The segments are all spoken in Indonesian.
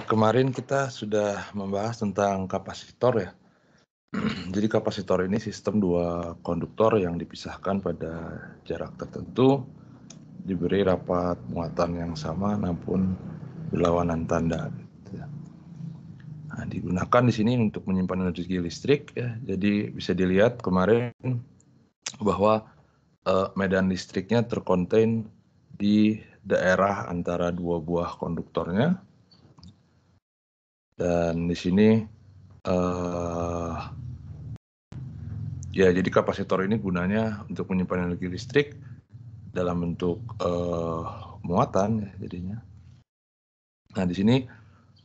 Kemarin kita sudah membahas tentang kapasitor ya. Jadi kapasitor ini sistem dua konduktor yang dipisahkan pada jarak tertentu, diberi rapat muatan yang sama namun berlawanan tanda. Gitu ya. Nah, digunakan di sini untuk menyimpan energi listrik ya. Jadi bisa dilihat kemarin bahwa medan listriknya terkonten di daerah antara dua buah konduktornya. Dan di sini ya, jadi kapasitor ini gunanya untuk menyimpan energi listrik dalam bentuk muatan ya jadinya. Nah, di sini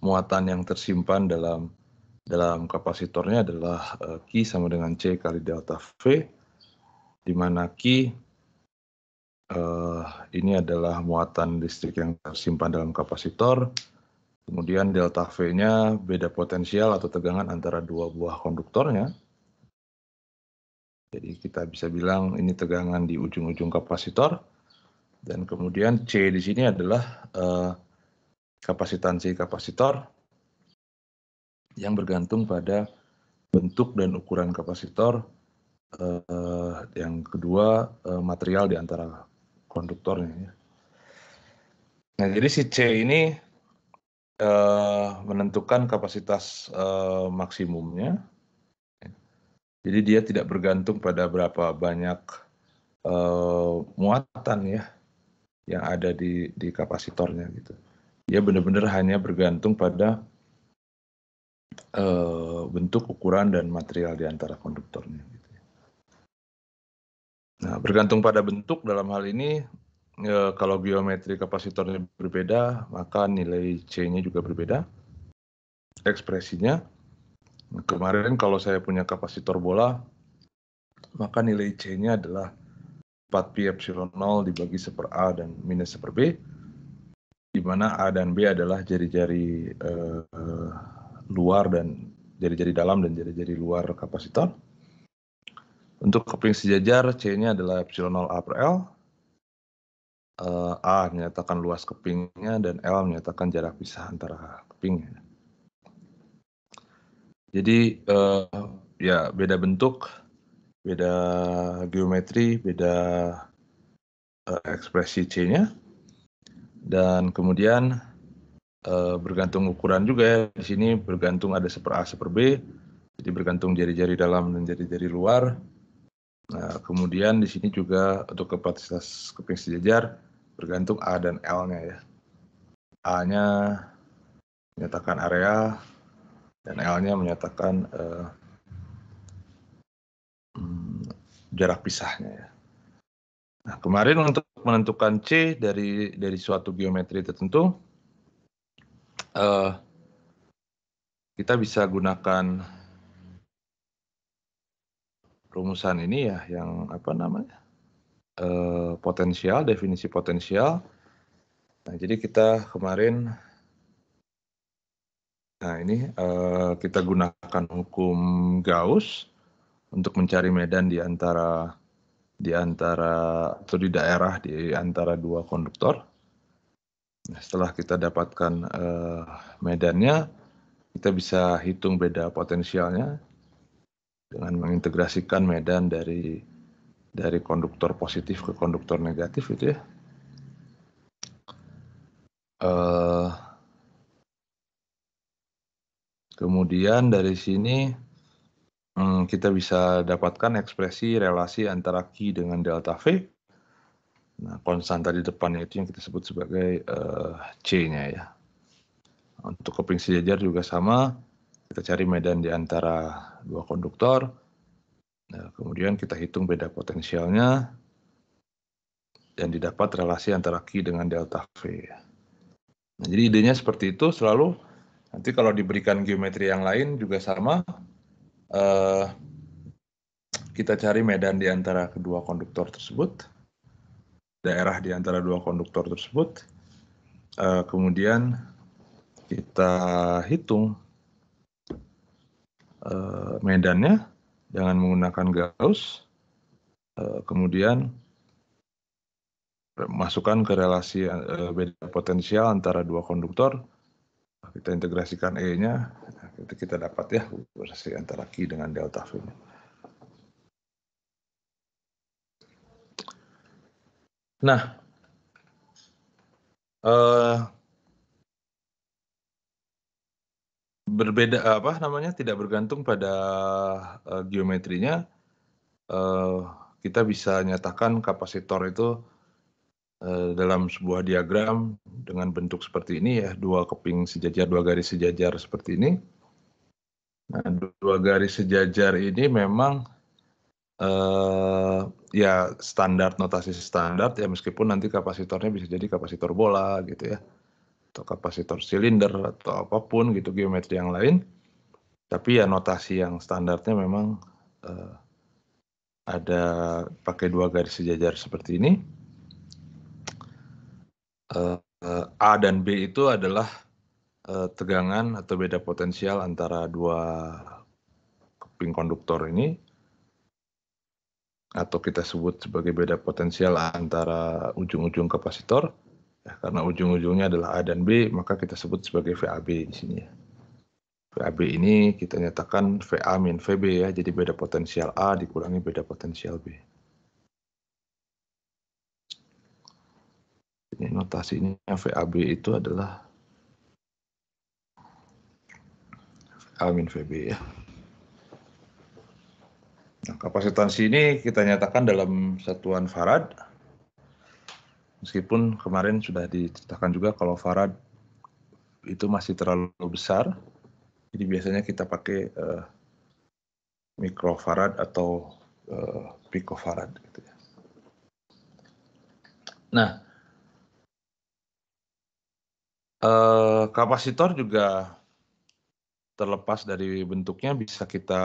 muatan yang tersimpan dalam kapasitornya adalah Q sama dengan C kali delta V, di mana Q ini adalah muatan listrik yang tersimpan dalam kapasitor, kemudian delta V-nya beda potensial atau tegangan antara dua buah konduktornya. Jadi kita bisa bilang ini tegangan di ujung-ujung kapasitor, dan kemudian C di sini adalah kapasitansi kapasitor yang bergantung pada bentuk dan ukuran kapasitor, yang kedua material di antara konduktornya. Ya. Nah, jadi si C ini menentukan kapasitas maksimumnya. Jadi dia tidak bergantung pada berapa banyak muatan ya yang ada di kapasitornya gitu. Dia benar-benar hanya bergantung pada bentuk, ukuran, dan material di antara konduktornya. Gitu. Nah, bergantung pada bentuk dalam hal ini, kalau geometri kapasitornya berbeda, maka nilai C-nya juga berbeda, ekspresinya. Kemarin kalau saya punya kapasitor bola, maka nilai C-nya adalah 4pi epsilon 0 dibagi 1/A dan minus 1/B, di mana A dan B adalah jari-jari luar dan jari-jari dalam dan jari-jari luar kapasitor. Untuk keping sejajar, C-nya adalah epsilon 0 A per L. A menyatakan luas kepingnya dan L menyatakan jarak pisah antara kepingnya. Jadi ya beda bentuk, beda geometri, beda ekspresi C-nya, dan kemudian bergantung ukuran juga ya. Di sini bergantung ada 1/A 1/B, jadi bergantung jari-jari dalam dan jari-jari luar. Nah, kemudian di sini juga untuk kapasitas keping sejajar bergantung A dan L-nya ya. A-nya menyatakan area dan L-nya menyatakan jarak pisahnya ya. Nah, kemarin untuk menentukan C dari suatu geometri tertentu, kita bisa gunakan rumusan ini ya, yang apa namanya, potensial, definisi potensial. Nah, jadi kita kemarin, nah ini kita gunakan hukum Gauss untuk mencari medan di antara atau di daerah di antara dua konduktor. Nah, setelah kita dapatkan medannya, kita bisa hitung beda potensialnya dengan mengintegrasikan medan dari konduktor positif ke konduktor negatif itu ya. Kemudian dari sini kita bisa dapatkan ekspresi relasi antara Q dengan delta V. Nah, konstanta di depannya itu yang kita sebut sebagai C-nya ya. Untuk keping sejajar juga sama, kita cari medan di antara dua konduktor. Nah, kemudian kita hitung beda potensialnya dan didapat relasi antara Q dengan delta V. Nah, jadi idenya seperti itu selalu. Nanti kalau diberikan geometri yang lain juga sama, kita cari medan di antara kedua konduktor tersebut, daerah di antara dua konduktor tersebut, kemudian kita hitung medannya dengan menggunakan Gauss, kemudian masukkan ke relasi beda potensial antara dua konduktor, kita integrasikan E-nya, itu kita dapat ya relasi antara Q dengan delta V. Nah, berbeda tidak bergantung pada geometrinya, kita bisa nyatakan kapasitor itu dalam sebuah diagram dengan bentuk seperti ini ya, dua keping sejajar, dua garis sejajar seperti ini. Nah, dua garis sejajar ini memang ya standar, notasi standar ya, meskipun nanti kapasitornya bisa jadi kapasitor bola gitu ya, atau kapasitor silinder atau apapun gitu geometri yang lain. Tapi ya notasi yang standarnya memang ada pakai dua garis sejajar seperti ini. A dan B itu adalah tegangan atau beda potensial antara dua keping konduktor ini, atau kita sebut sebagai beda potensial antara ujung-ujung kapasitor. Ya, karena ujung-ujungnya adalah A dan B, maka kita sebut sebagai VAB di sini ya. VAB ini kita nyatakan VA min VB ya, jadi beda potensial A dikurangi beda potensial B. Ini notasinya VAB itu adalah VA min VB ya. Nah, kapasitansi ini kita nyatakan dalam satuan farad. Meskipun kemarin sudah diceritakan juga kalau farad itu masih terlalu besar, jadi biasanya kita pakai mikrofarad atau picofarad gitu ya. Nah, kapasitor juga terlepas dari bentuknya bisa kita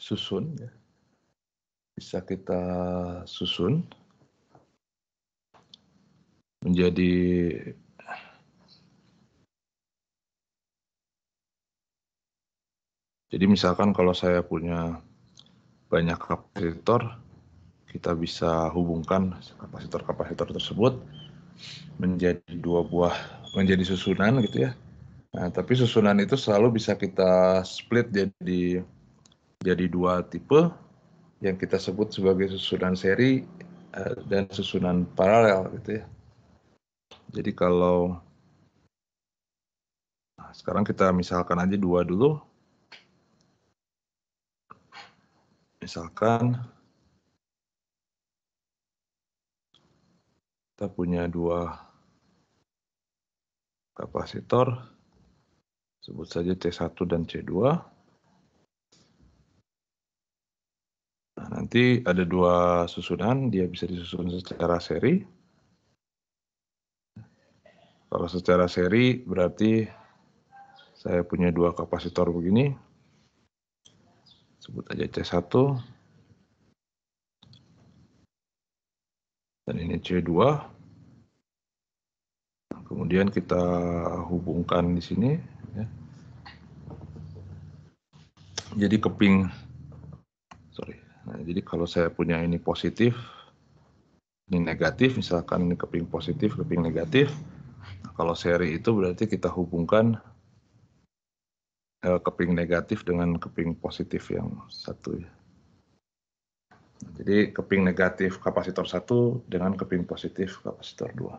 susun ya. Bisa kita susun menjadi jadi misalkan kalau saya punya banyak kapasitor, kita bisa hubungkan kapasitor-kapasitor tersebut menjadi susunan gitu ya. Nah, tapi susunan itu selalu bisa kita split jadi dua tipe yang kita sebut sebagai susunan seri dan susunan paralel gitu ya. Jadi kalau sekarang kita misalkan aja dua dulu. Misalkan kita punya dua kapasitor, sebut saja C1 dan C2. Nah, nanti ada dua susunan, dia bisa disusun secara seri. Kalau secara seri berarti saya punya dua kapasitor begini, sebut aja C1, dan ini C2. Kemudian kita hubungkan di sini. Ya. Jadi jadi kalau saya punya ini positif, ini negatif, misalkan ini keping positif, keping negatif. Nah, kalau seri itu berarti kita hubungkan keping negatif dengan keping positif yang satu ya. Jadi keping negatif kapasitor 1 dengan keping positif kapasitor 2.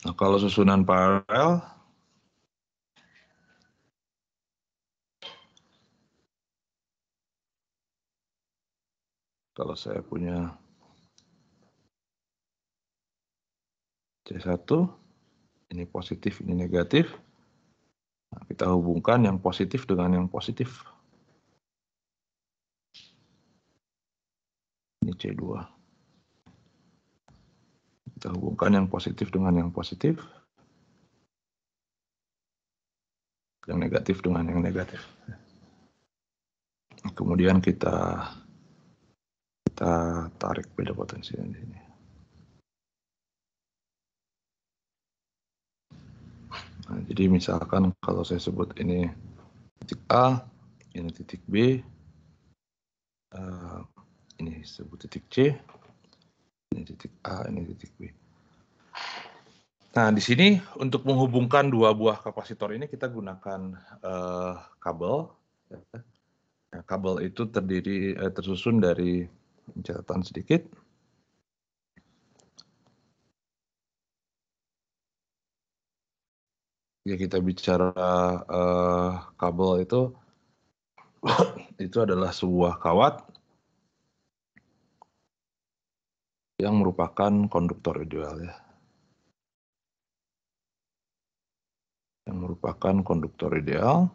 Nah, kalau susunan paralel, kalau saya punya C1, ini positif, ini negatif. Nah, kita hubungkan yang positif dengan yang positif. Ini C2. Kita hubungkan yang positif dengan yang positif. Yang negatif dengan yang negatif. Kemudian kita tarik beda potensi di sini. Nah, jadi misalkan kalau saya sebut ini titik A, ini titik B, ini sebut titik C. Ini titik A, ini titik B. Nah, di sini untuk menghubungkan dua buah kapasitor ini kita gunakan kabel. Nah, kabel itu tersusun dari catatan sedikit. Ya, kita bicara kabel itu adalah sebuah kawat yang merupakan konduktor ideal ya. Yang merupakan konduktor ideal.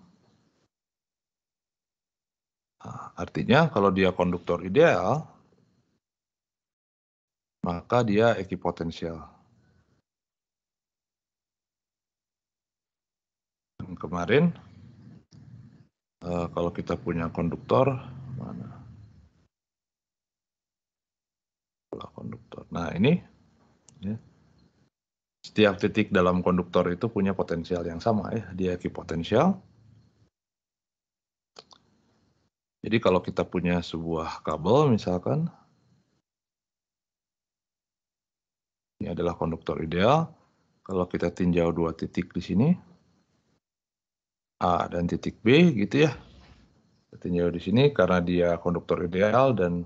Nah, artinya kalau dia konduktor ideal, maka dia ekipotensial. Dan kemarin kalau kita punya konduktor, mana? Konduktor. Nah, ini ya, setiap titik dalam konduktor itu punya potensial yang sama ya, dia ekipotensial. Jadi kalau kita punya sebuah kabel misalkan, ini adalah konduktor ideal. Kalau kita tinjau dua titik di sini, A dan titik B gitu ya. Kita tinjau di sini karena dia konduktor ideal dan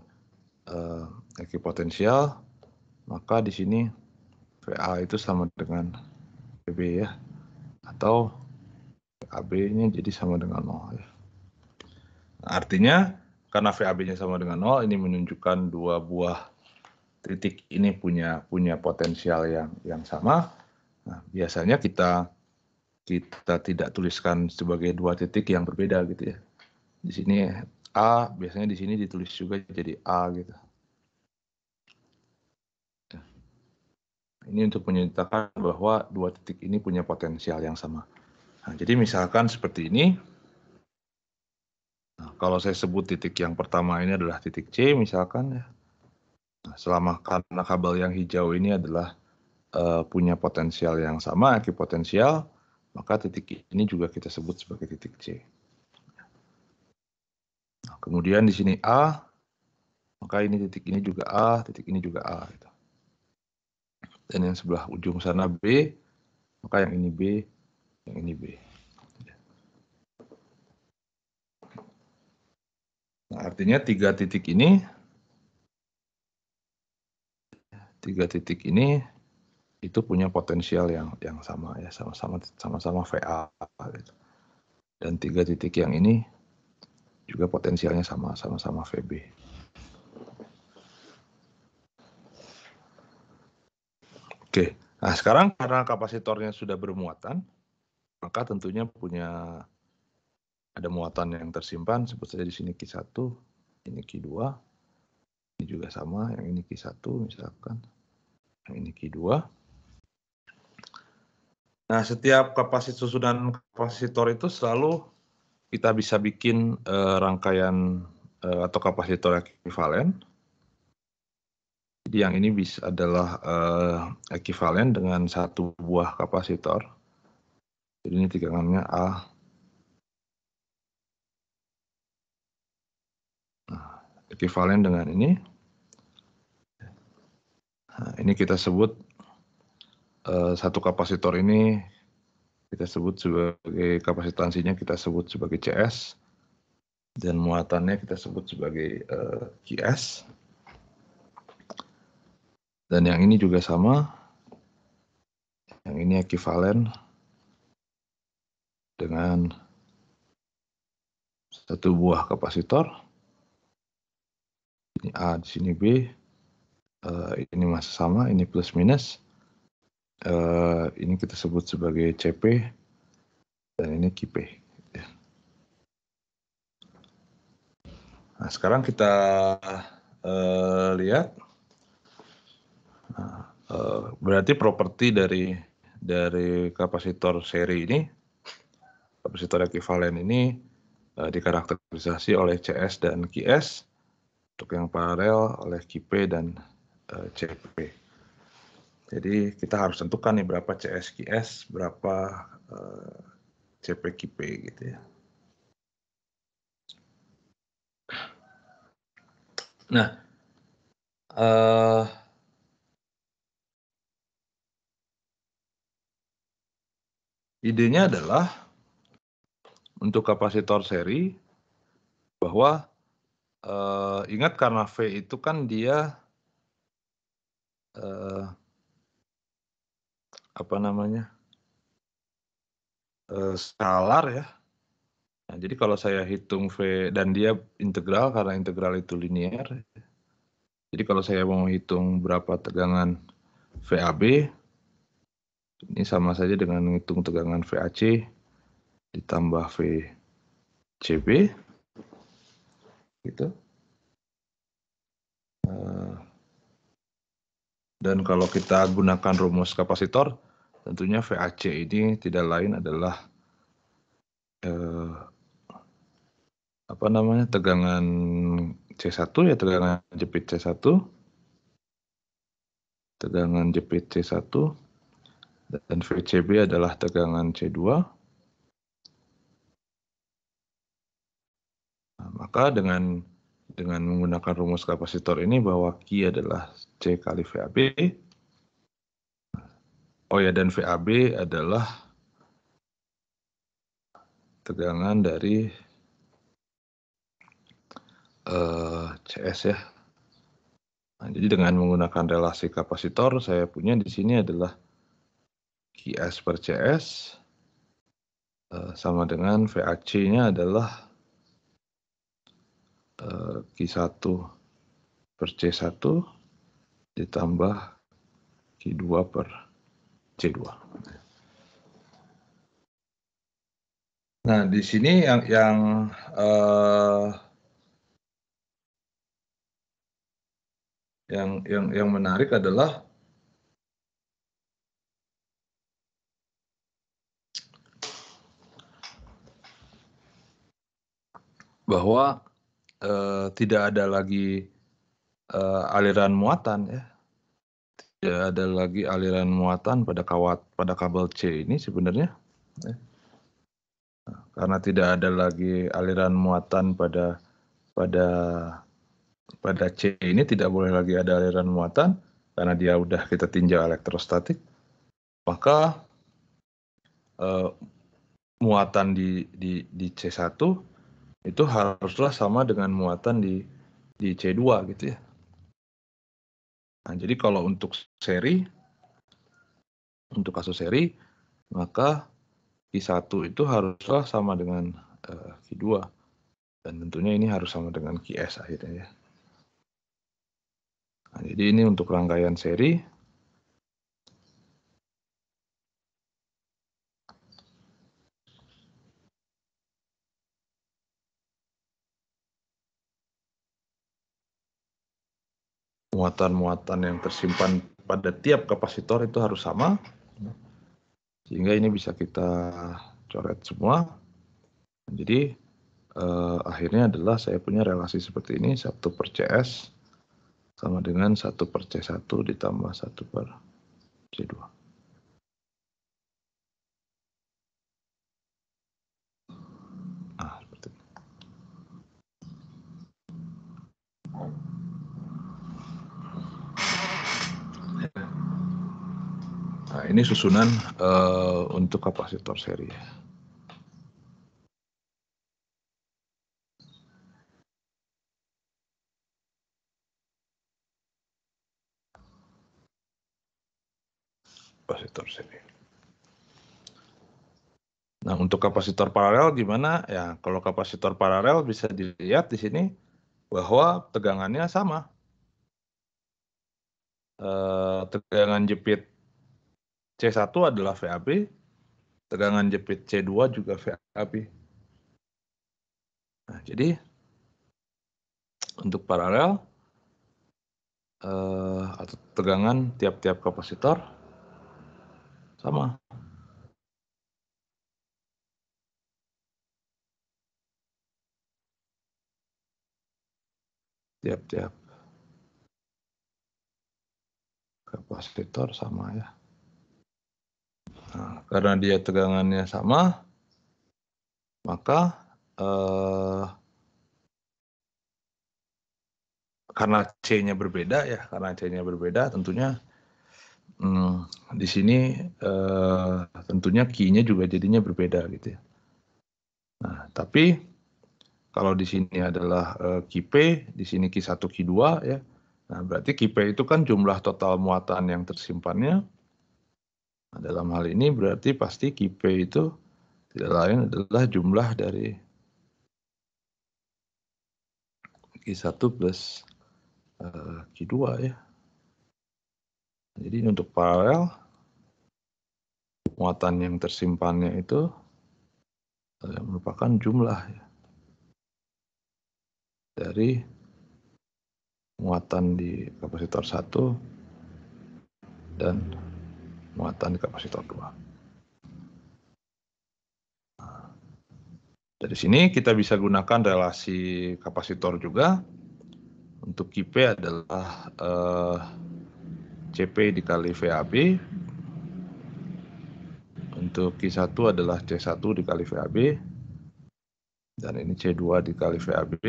ekipotensial, maka di sini VA itu sama dengan VB ya. Atau VAB-nya jadi sama dengan 0 ya. Nah, artinya karena VAB-nya sama dengan 0, ini menunjukkan dua buah titik ini punya potensial yang sama. Nah, biasanya kita tidak tuliskan sebagai dua titik yang berbeda gitu ya. Di sini A, biasanya di sini ditulis juga jadi A gitu. Ini untuk menyatakan bahwa dua titik ini punya potensial yang sama. Nah, jadi misalkan seperti ini. Nah, kalau saya sebut titik yang pertama ini adalah titik C misalkan ya. Nah, karena kabel yang hijau ini adalah punya potensial yang sama, ekipotensial, maka titik ini juga kita sebut sebagai titik C. Nah, kemudian di sini A, maka ini titik ini juga A, titik ini juga A. Gitu. Dan yang sebelah ujung sana B, maka yang ini B, yang ini B. Nah, artinya tiga titik ini itu punya potensial yang sama ya, sama-sama VA. Gitu. Dan tiga titik yang ini juga potensialnya sama-sama VB. Oke, nah sekarang karena kapasitornya sudah bermuatan, maka tentunya ada muatan yang tersimpan, sebut saja di sini Q1, ini Q2, ini juga sama, yang ini Q1 misalkan, yang ini Q2. Nah, setiap susunan kapasitor itu selalu kita bisa bikin rangkaian atau kapasitor ekuivalen. Jadi yang ini adalah ekuivalen dengan satu buah kapasitor. Jadi ini tegangannya A. Nah, ekuivalen dengan ini. Nah, ini kita sebut satu kapasitor ini kita sebut sebagai kapasitansinya kita sebut sebagai CS dan muatannya kita sebut sebagai QS. Dan yang ini juga sama. Yang ini ekuivalen dengan satu buah kapasitor. Ini A, di sini B. Ini masih sama, ini plus minus. Ini kita sebut sebagai CP dan ini QP. Nah, sekarang kita lihat. Nah, berarti properti dari kapasitor seri ini, kapasitor ekuivalen ini dikarakterisasi oleh CS dan QS, untuk yang paralel oleh QP dan CP. Jadi kita harus tentukan nih berapa CS QS, berapa CP QP gitu ya. Nah, idenya adalah untuk kapasitor seri bahwa ingat karena V itu kan dia apa namanya, skalar ya. Nah, jadi kalau saya hitung V dan dia integral karena integral itu linear. Jadi kalau saya mau hitung berapa tegangan VAB, ini sama saja dengan menghitung tegangan VAC ditambah VCB, gitu. Dan kalau kita gunakan rumus kapasitor, tentunya VAC ini tidak lain adalah apa namanya, tegangan C1 ya, tegangan jepit C1, tegangan jepit C1, dan VCB adalah tegangan C2. Nah, maka dengan menggunakan rumus kapasitor ini bahwa Q adalah C kali VAB. Oh ya, dan VAB adalah tegangan dari CS ya. Nah, jadi dengan menggunakan relasi kapasitor, saya punya di sini adalah QS per CS sama dengan VAC-nya adalah Q1 per C1 ditambah Q2 per C2. Nah, di sini yang menarik adalah bahwa tidak ada lagi aliran muatan ya. Tidak ada lagi aliran muatan pada kabel C ini sebenarnya. Ya. Karena tidak ada lagi aliran muatan pada C ini, tidak boleh lagi ada aliran muatan karena dia udah kita tinjau elektrostatik, maka muatan di C1 itu haruslah sama dengan muatan di C2 gitu ya. Nah, jadi kalau untuk seri, untuk kasus seri, maka Q1 itu haruslah sama dengan Q2. Dan tentunya ini harus sama dengan QS akhirnya ya. Nah, jadi ini untuk rangkaian seri. Muatan-muatan yang tersimpan pada tiap kapasitor itu harus sama. Sehingga ini bisa kita coret semua. Jadi akhirnya adalah saya punya relasi seperti ini, 1 per CS sama dengan 1 per C1 ditambah 1 per C2. Nah, seperti itu. Nah, ini susunan untuk kapasitor seri. Kapasitor seri. Nah, untuk kapasitor paralel gimana? Ya, kalau kapasitor paralel bisa dilihat di sini bahwa tegangannya sama. Tegangan jepit C1 adalah VAB, tegangan jepit C2 juga VAB. Nah, jadi untuk paralel atau tegangan tiap-tiap kapasitor sama. Tiap-tiap kapasitor sama ya. Nah, karena dia tegangannya sama, maka karena C-nya berbeda ya, karena C-nya berbeda tentunya di sini tentunya key-nya juga jadinya berbeda gitu ya. Nah, tapi kalau di sini adalah key P, di sini key 1, key 2 ya. Nah, berarti key P itu kan jumlah total muatan yang tersimpannya. Nah, dalam hal ini berarti pasti key P itu tidak lain adalah jumlah dari key 1 plus key 2 ya. Jadi untuk paralel, muatan yang tersimpannya itu merupakan jumlah ya, dari muatan di kapasitor 1 dan muatan di kapasitor 2. Dari sini kita bisa gunakan relasi kapasitor juga. Untuk Qp adalah Cp dikali VAB. Untuk Q1 adalah C1 dikali VAB. Dan ini C2 dikali VAB.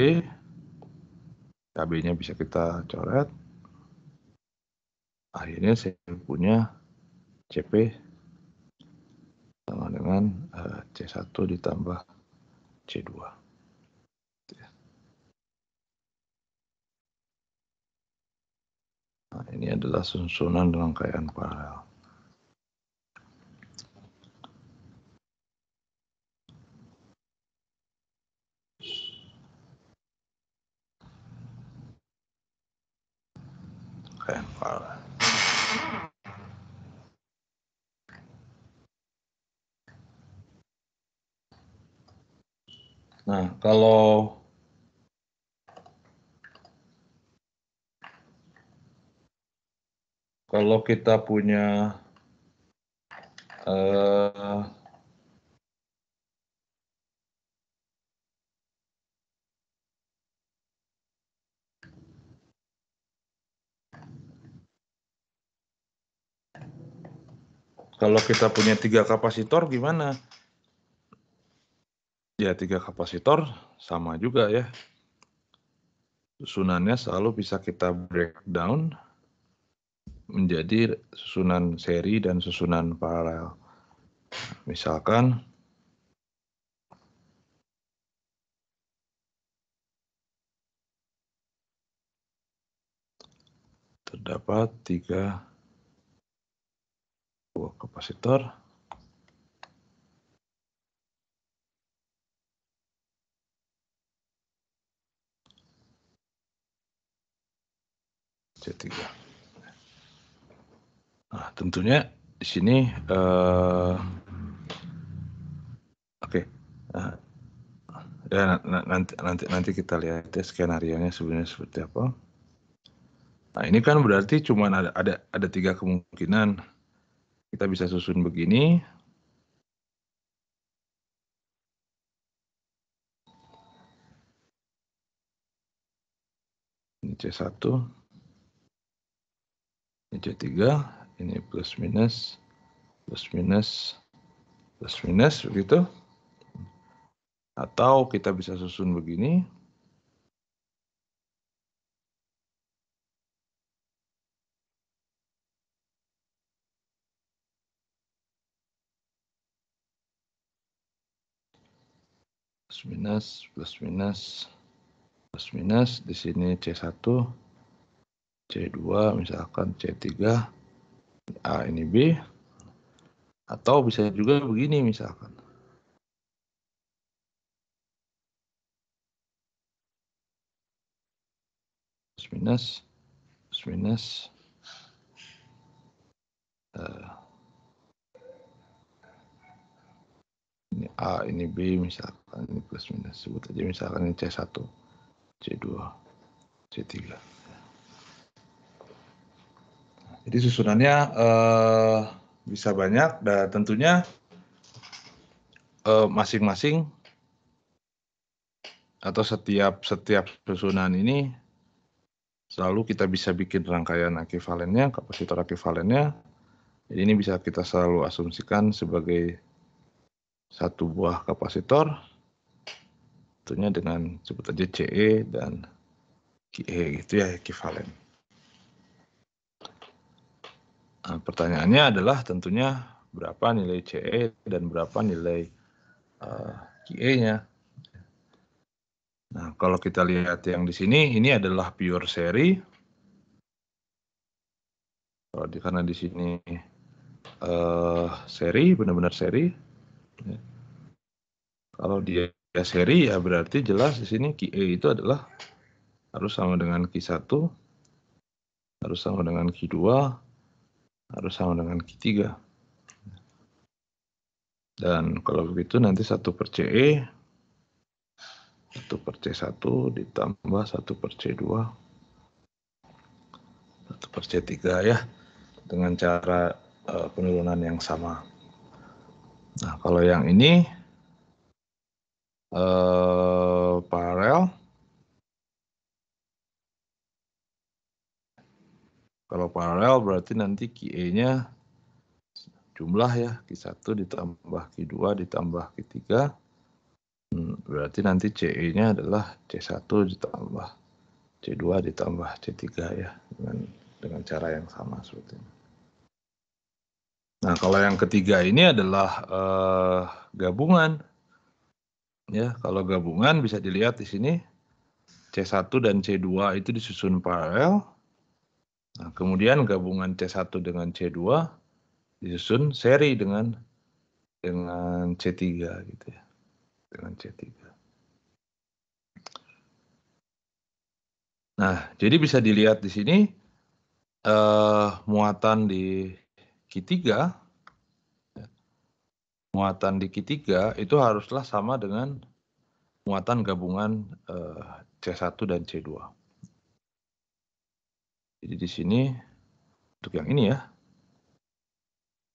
VAB-nya bisa kita coret. Akhirnya saya punya Cp sama dengan C1 ditambah C2. Nah, ini adalah susunan rangkaian paralel. Rangkaian paralel. Nah, kalau kita punya tiga kapasitor gimana? Ya, 3 kapasitor sama juga ya. Susunannya selalu bisa kita breakdown menjadi susunan seri dan susunan paralel. Misalkan terdapat 3 buah kapasitor C3. Nah, tentunya di sini oke. Nah, ya, nanti kita lihat ya skenario-nya sebenarnya seperti apa. Nah, ini kan berarti cuma ada 3 kemungkinan. Kita bisa susun begini. Ini C1, ini C3, ini plus minus, plus minus, plus minus begitu. Atau kita bisa susun begini. Plus minus, plus minus, plus minus. Di sini C1, C2, misalkan C3, A ini B. Atau bisa juga begini misalkan. Plus minus, plus minus. Ini A, ini B misalkan, ini plus minus. Sebut aja misalkan ini C1, C2, C3. Jadi susunannya bisa banyak dan tentunya masing-masing atau setiap susunan ini selalu kita bisa bikin rangkaian ekivalennya, kapasitor ekivalennya. Jadi ini bisa kita selalu asumsikan sebagai satu buah kapasitor, tentunya dengan sebut aja CE dan QE gitu ya, ekivalen. Nah, pertanyaannya adalah tentunya berapa nilai CE dan berapa nilai QE-nya. Nah, kalau kita lihat yang di sini, ini adalah pure seri. Karena di sini seri, benar-benar seri. Kalau dia seri, ya berarti jelas di sini QE itu adalah harus sama dengan Q1, harus sama dengan Q2, harus sama dengan Q3. Dan kalau begitu nanti 1 per CE, 1 per C1 ditambah 1 per C2, 1 per C3 ya, dengan cara penurunan yang sama. Nah, kalau yang ini paralel. Kalau paralel berarti nanti QE-nya jumlah ya, Q1 ditambah Q2 ditambah Q3. Berarti nanti CE-nya adalah C1 ditambah C2 ditambah C3 ya, dengan cara yang sama seperti ini. Nah, kalau yang ketiga ini adalah gabungan. Ya, kalau gabungan bisa dilihat di sini C1 dan C2 itu disusun paralel. Nah, kemudian gabungan C1 dengan C2 disusun seri dengan C3 gitu ya. Dengan C3. Nah, jadi bisa dilihat di sini muatan di Q3 itu haruslah sama dengan muatan gabungan C1 dan C2. Jadi di sini untuk yang ini ya.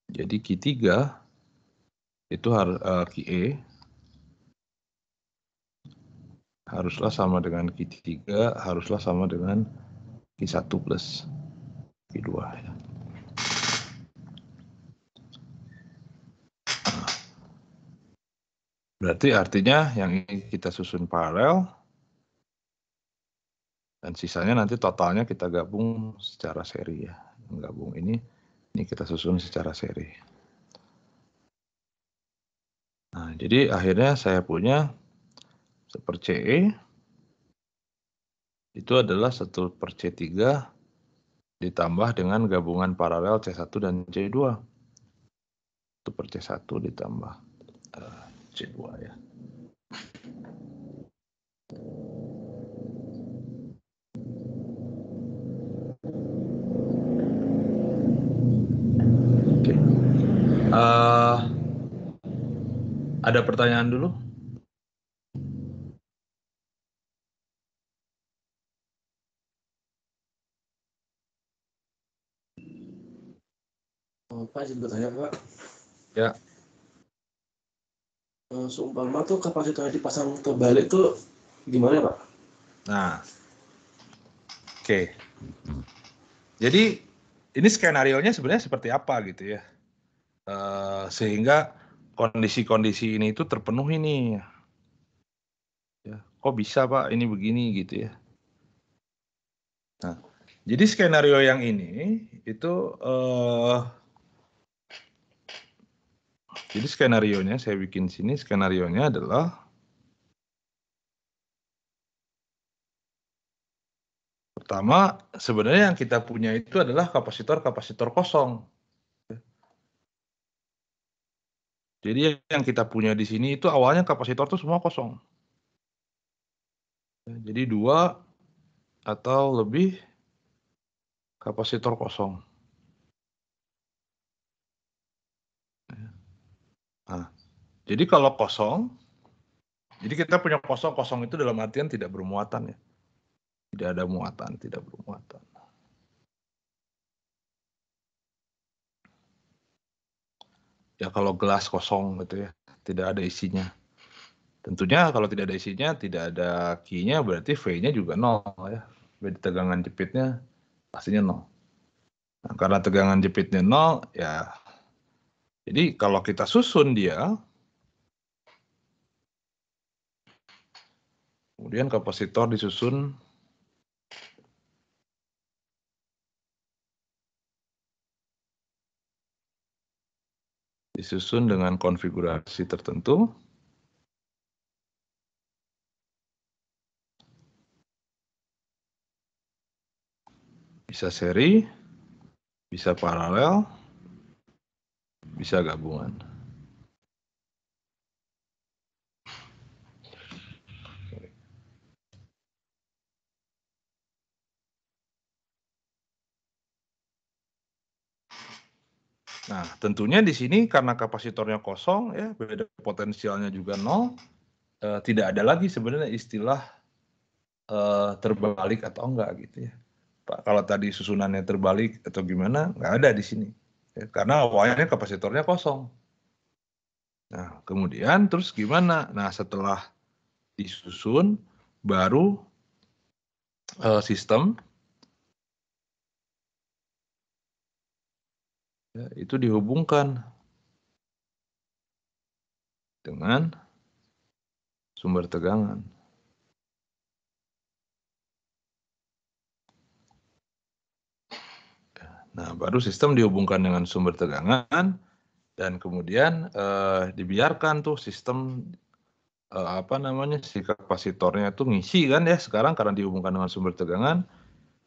Jadi Q3 itu harus QE haruslah sama dengan Q3, haruslah sama dengan Q1 plus Q2 ya. Berarti artinya yang ini kita susun paralel, dan sisanya nanti totalnya kita gabung secara seri ya. Gabung ini kita susun secara seri. Nah, jadi akhirnya saya punya 1 per CE itu adalah 1 per C3 ditambah dengan gabungan paralel C1 dan C2. 1 per C1 ditambah C2 ya. Oke. Ada pertanyaan dulu? Pak, izin bertanya Pak. Ya. Seumpama tuh kapasitor dipasang terbalik tuh gimana Pak? Nah, oke. Jadi ini skenario-nya sebenarnya seperti apa gitu ya, sehingga kondisi-kondisi ini itu terpenuhi nih. Ya, kok bisa Pak ini begini gitu ya. Nah, jadi skenario yang ini itu jadi skenarionya saya bikin sini, skenarionya adalah pertama sebenarnya yang kita punya itu adalah kapasitor kosong. Jadi yang kita punya di sini itu awalnya kapasitor itu semua kosong. Jadi 2 atau lebih kapasitor kosong. Nah, jadi kalau kosong, jadi kita punya kosong itu dalam artian tidak bermuatan ya. Tidak ada muatan, tidak bermuatan. Ya kalau gelas kosong gitu ya, tidak ada isinya. Tentunya kalau tidak ada isinya, tidak ada Q-nya, berarti V-nya juga 0 ya. Berarti tegangan jepitnya pastinya 0. Nah, karena tegangan jepitnya 0, ya jadi kalau kita susun dia, kemudian kapasitor disusun disusun dengan konfigurasi tertentu. Bisa seri, bisa paralel, bisa gabungan. Nah, tentunya di sini karena kapasitornya kosong, ya, beda potensialnya juga 0, tidak ada lagi sebenarnya istilah terbalik atau enggak gitu ya. Pak, kalau tadi susunannya terbalik atau gimana, nggak ada di sini. Ya, karena awalnya kapasitornya kosong. Nah, kemudian terus gimana? Nah, setelah disusun, baru sistem ya, itu dihubungkan dengan sumber tegangan. Nah, baru sistem dihubungkan dengan sumber tegangan dan kemudian dibiarkan tuh sistem si kapasitornya itu ngisi kan ya, sekarang karena dihubungkan dengan sumber tegangan,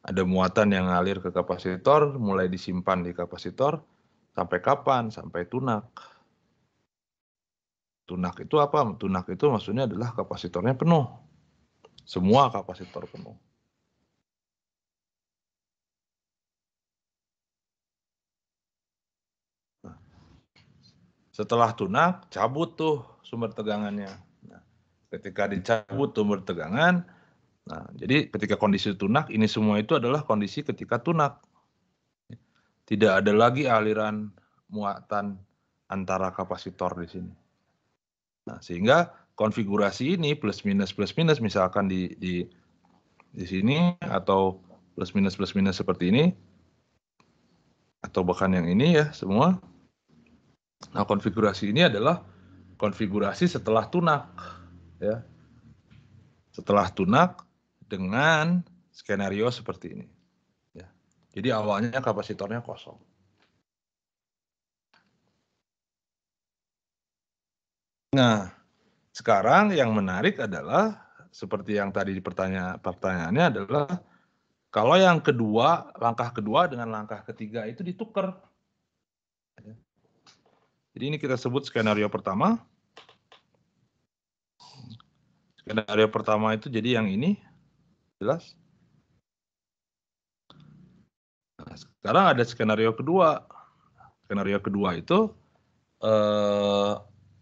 ada muatan yang ngalir ke kapasitor, mulai disimpan di kapasitor, sampai kapan? Sampai tunak. Tunak itu apa? Tunak itu maksudnya adalah kapasitornya penuh. Semua kapasitor penuh. Setelah tunak, cabut tuh sumber tegangannya. Nah, ketika dicabut sumber tegangan, nah, jadi ketika kondisi tunak, ini semua itu adalah kondisi ketika tunak. Tidak ada lagi aliran muatan antara kapasitor di sini. Nah, sehingga konfigurasi ini plus minus misalkan di sini atau plus minus seperti ini atau bahkan yang ini ya semua. Nah, konfigurasi ini adalah konfigurasi setelah tunak ya. Setelah tunak dengan skenario seperti ini ya. Jadi awalnya kapasitornya kosong. Nah, sekarang yang menarik adalah seperti yang tadi pertanyaannya adalah kalau yang kedua, langkah kedua dengan langkah ketiga itu ditukar. Jadi ini kita sebut skenario pertama. Skenario pertama itu jadi yang ini, jelas. Nah, sekarang ada skenario kedua. Skenario kedua itu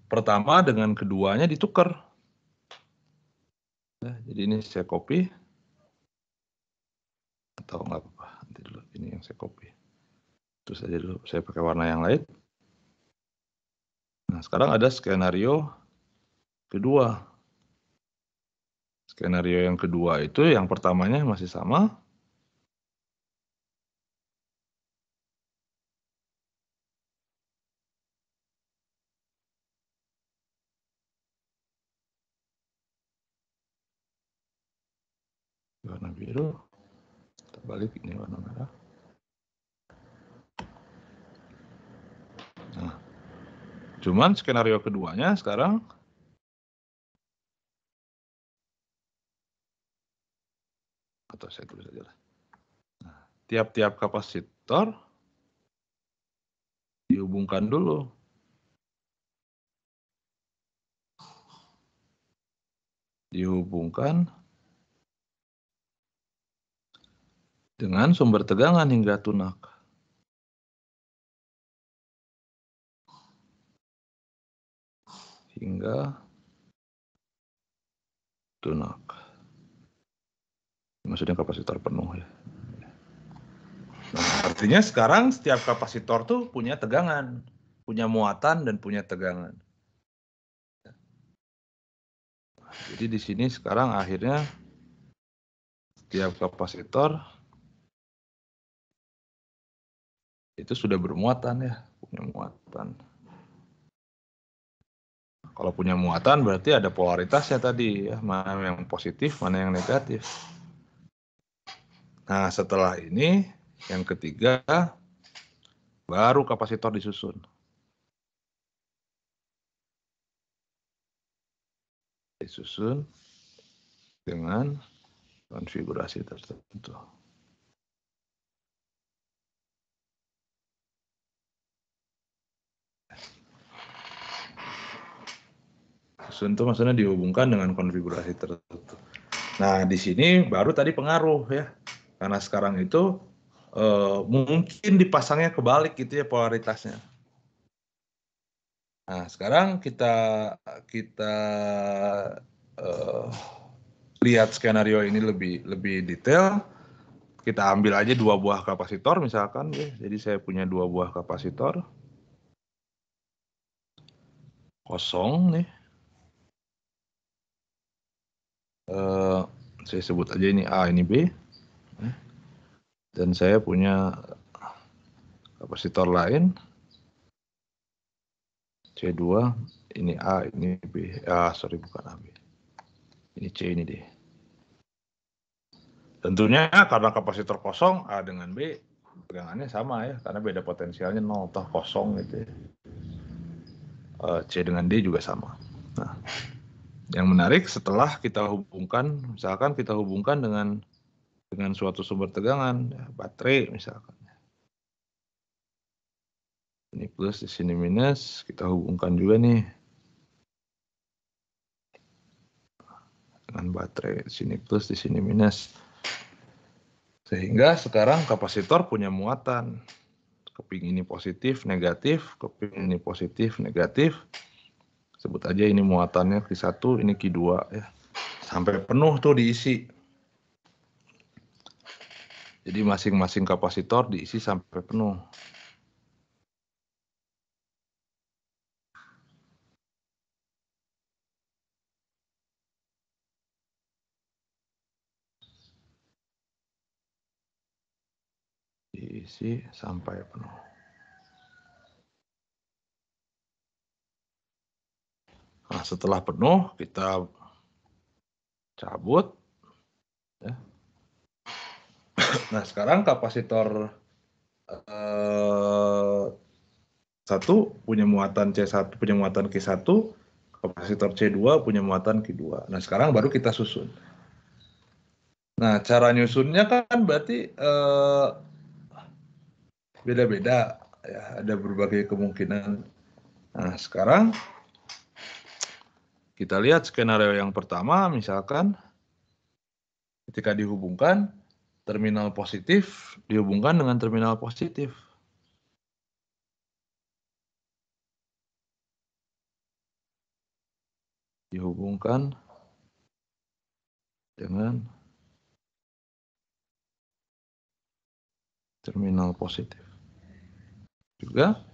pertama dengan keduanya ditukar. Jadi ini saya copy. Atau nggak apa-apa, nanti dulu ini yang saya copy. Terus aja dulu, saya pakai warna yang lain. Nah, sekarang ada skenario kedua. Skenario yang kedua itu yang pertamanya masih sama. Warna biru. Kita balik ini warna merah. Nah, cuman skenario keduanya sekarang atau saya tulis aja lah. Nah, tiap-tiap kapasitor dihubungkan dulu. Dihubungkan dengan sumber tegangan hingga tunak. Hingga tunak. Maksudnya kapasitor penuh ya. Nah, artinya sekarang setiap kapasitor tuh punya tegangan, punya muatan dan punya tegangan. Jadi di sini sekarang akhirnya setiap kapasitor itu sudah bermuatan ya, punya muatan. Kalau punya muatan berarti ada polaritasnya tadi ya, mana yang positif, mana yang negatif. Nah, setelah ini yang ketiga baru kapasitor disusun. disusun dengan konfigurasi tertentu. Susun itu maksudnya dihubungkan dengan konfigurasi tertentu. Nah, di sini baru tadi pengaruh ya. Karena sekarang itu mungkin dipasangnya kebalik gitu ya polaritasnya. Nah, sekarang kita lihat skenario ini lebih detail. Kita ambil aja 2 buah kapasitor misalkan ya. Jadi saya punya 2 buah kapasitor. Kosong nih. Saya sebut aja ini A, ini B. Dan saya punya kapasitor lain. C2, ini A, ini B. Sorry, bukan A, B. Ini C, ini D. Tentunya karena kapasitor kosong, A dengan B, pegangannya sama ya, karena beda potensialnya 0, toh kosong gitu ya. C dengan D juga sama. Nah, yang menarik setelah kita hubungkan, misalkan kita hubungkan dengan suatu sumber tegangan, ya, baterai misalkan. Ini plus, di sini minus, kita hubungkan juga nih dengan baterai, di sini plus, di sini minus. Sehingga sekarang kapasitor punya muatan. Keping ini positif, negatif, keping ini positif, negatif. Sebut aja ini muatannya Q1, ini Q2 ya. Sampai penuh tuh diisi. Jadi masing-masing kapasitor diisi sampai penuh. Diisi sampai penuh. Nah, setelah penuh kita cabut. Ya. Nah, sekarang kapasitor 1 punya muatan C1, punya muatan Q1, kapasitor C2 punya muatan Q2. Nah, sekarang baru kita susun. Nah, cara nyusunnya kan berarti beda-beda ya, ada berbagai kemungkinan. Nah, sekarang kita lihat skenario yang pertama, misalkan ketika dihubungkan terminal positif dihubungkan dengan terminal positif. Dihubungkan dengan terminal positif juga.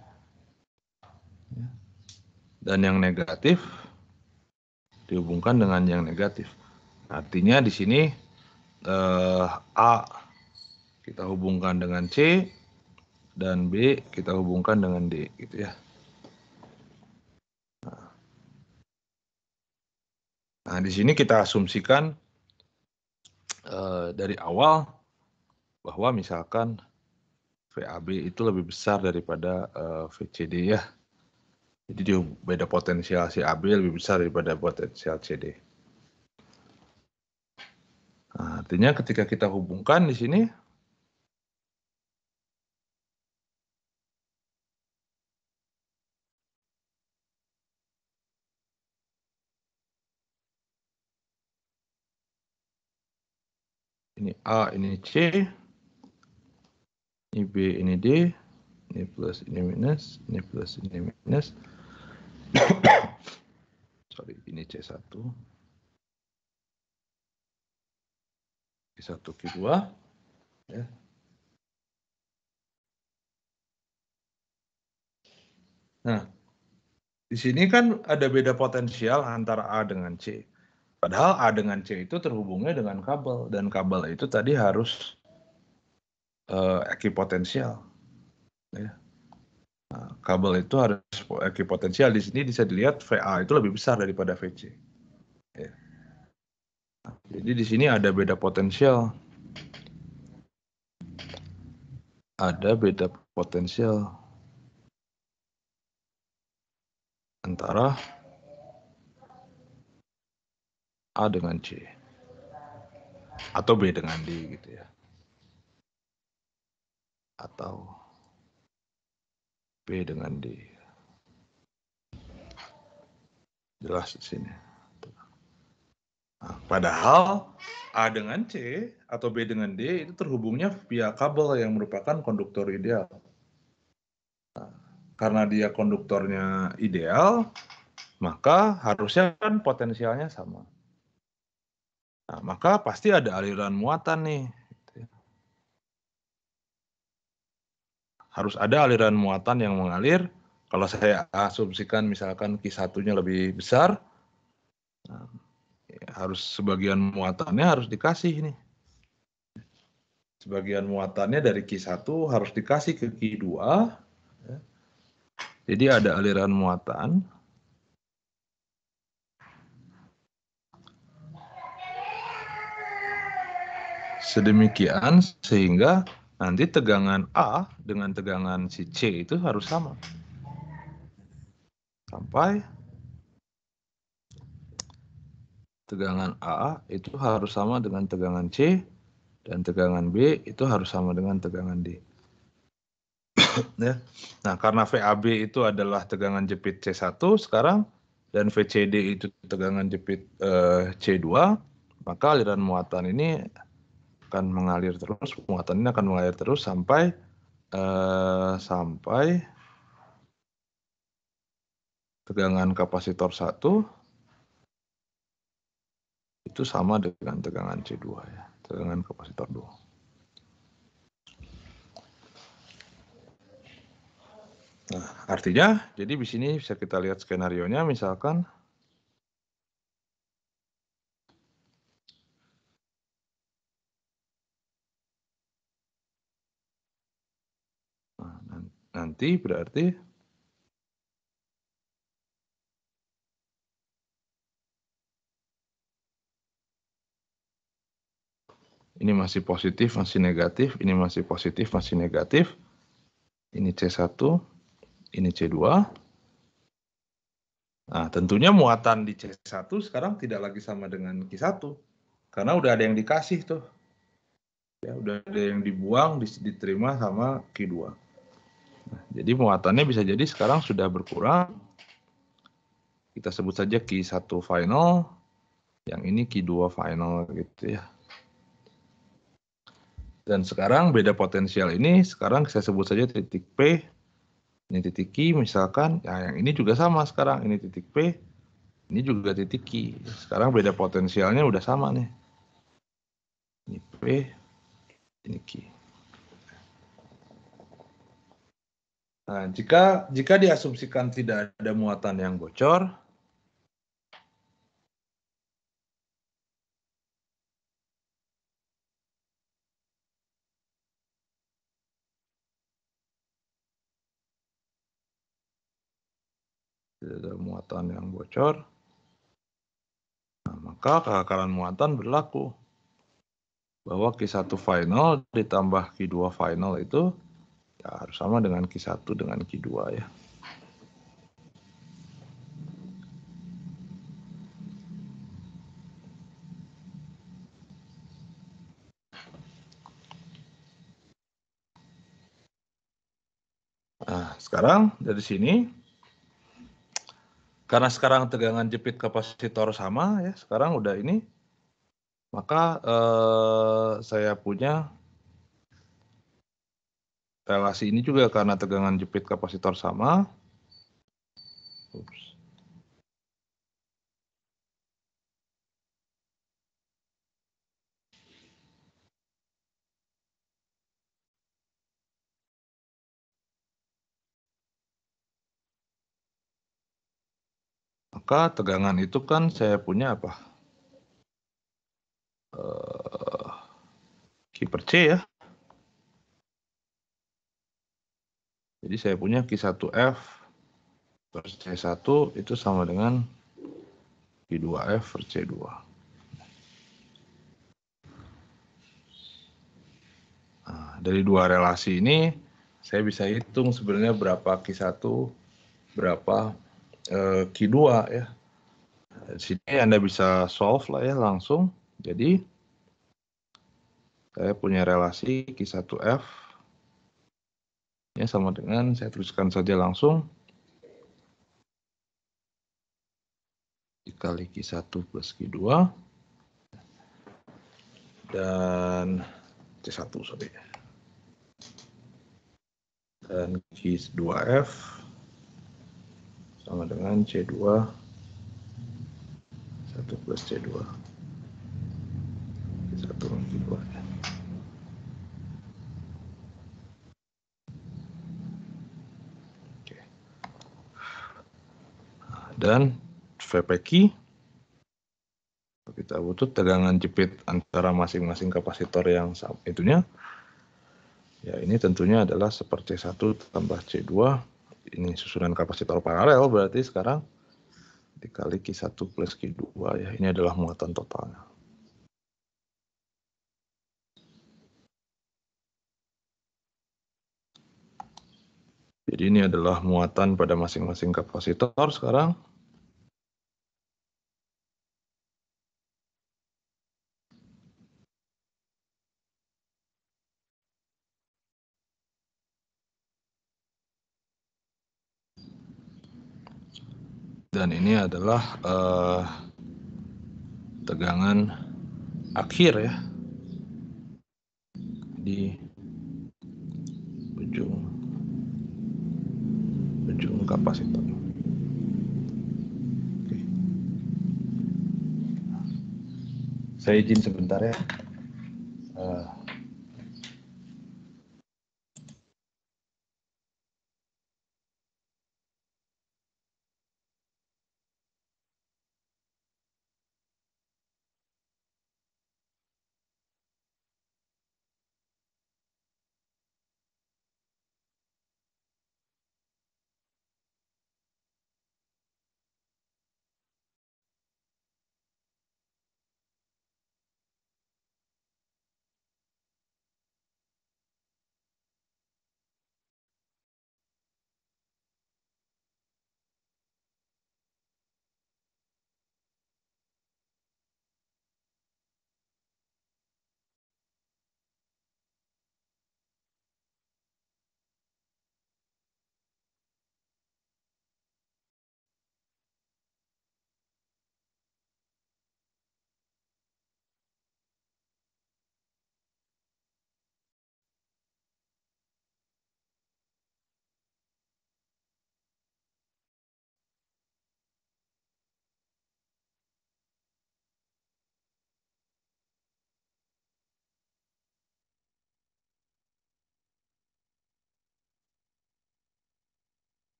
Dan yang negatif dihubungkan dengan yang negatif. Artinya di sini A kita hubungkan dengan C dan B kita hubungkan dengan D gitu ya. Nah, di sini kita asumsikan dari awal bahwa misalkan VAB itu lebih besar daripada VCD ya. Jadi dia beda potensial si AB lebih besar daripada potensial CD. Nah, artinya ketika kita hubungkan di sini, ini A, ini C, ini B, ini D, ini plus, ini minus, ini plus, ini minus. Sorry, ini C1. Q1, Q2. Ya. Nah, di sini kan ada beda potensial antara A dengan C. Padahal A dengan C itu terhubungnya dengan kabel. Dan kabel itu tadi harus ekipotensial. Ya. Nah, kabel itu harus ekipotensial. Di sini bisa dilihat VA itu lebih besar daripada VC. Ya. Nah, jadi di sini ada beda potensial. Ada beda potensial antara A dengan C. Atau B dengan D gitu ya. Atau B dengan D. Jelas di sini. Nah, padahal A dengan C atau B dengan D itu terhubungnya via kabel yang merupakan konduktor ideal. Nah, karena dia konduktornya ideal, maka harusnya kan potensialnya sama. Nah, maka pasti ada aliran muatan nih. Harus ada aliran muatan yang mengalir. Kalau saya asumsikan misalkan Q1-nya lebih besar, nah, ya harus sebagian muatannya harus dikasih nih. Sebagian muatannya dari Q1 harus dikasih ke Q2. Ya. Jadi ada aliran muatan. Sedemikian sehingga nanti tegangan A dengan tegangan si C itu harus sama. Sampai tegangan A itu harus sama dengan tegangan C, dan tegangan B itu harus sama dengan tegangan D. Ya. Nah, karena VAB itu adalah tegangan jepit C1 sekarang, dan VCD itu tegangan jepit C2, maka aliran muatan ini akan mengalir terus, muatan ini akan mengalir terus sampai tegangan kapasitor 1 itu sama dengan tegangan C2 ya, tegangan kapasitor 2. Nah, artinya jadi di sini bisa kita lihat skenarionya misalkan nanti berarti ini masih positif, masih negatif, ini masih positif, masih negatif. Ini C1, ini C2. Nah, tentunya muatan di C1 sekarang tidak lagi sama dengan Q1. Karena udah ada yang dikasih tuh. Ya, udah ada yang dibuang, diterima sama Q2. Nah, jadi muatannya bisa jadi sekarang sudah berkurang. Kita sebut saja Q1 final, yang ini Q2 final gitu ya. Dan sekarang beda potensial ini, sekarang saya sebut saja titik P, ini titik Q misalkan, ya yang ini juga sama sekarang, ini titik P, ini juga titik Q. Sekarang beda potensialnya udah sama nih. Ini P, ini Q. Nah, jika diasumsikan tidak ada muatan yang bocor, tidak ada muatan yang bocor, nah, maka keakaran muatan berlaku bahwa Q1 final ditambah Q2 final itu ya harus sama dengan Q1 dengan Q2 ya. Nah, sekarang dari sini, karena sekarang tegangan jepit kapasitor sama ya, sekarang udah ini, maka saya punya relasi ini juga karena tegangan jepit kapasitor sama. Ups. Maka tegangan itu kan saya punya apa? Q per C ya. Jadi saya punya Q1F per C1 itu sama dengan Q2F per C2. Nah, dari dua relasi ini, saya bisa hitung sebenarnya berapa Q1, berapa Q2 ya. Di sini Anda bisa solve lah ya langsung. Jadi saya punya relasi Q1F ya sama dengan, saya tuliskan saja langsung, dikali Q1 plus Q2 dan C1 sorry. Dan Q2F sama dengan C2 1 plus C2 C1 Q2 ya. Oke. Dan VPQ kita butuh tegangan jepit antara masing-masing kapasitor yang sama itunya. Ya, ini tentunya adalah seperti C1 tambah C2. Ini susunan kapasitor paralel berarti sekarang dikali Q1 plus Q2 ya. Ini adalah muatan totalnya. Jadi ini adalah muatan pada masing-masing kapasitor sekarang. Dan ini adalah tegangan akhir ya di ujung kapasitor. Oke. Saya izin sebentar ya.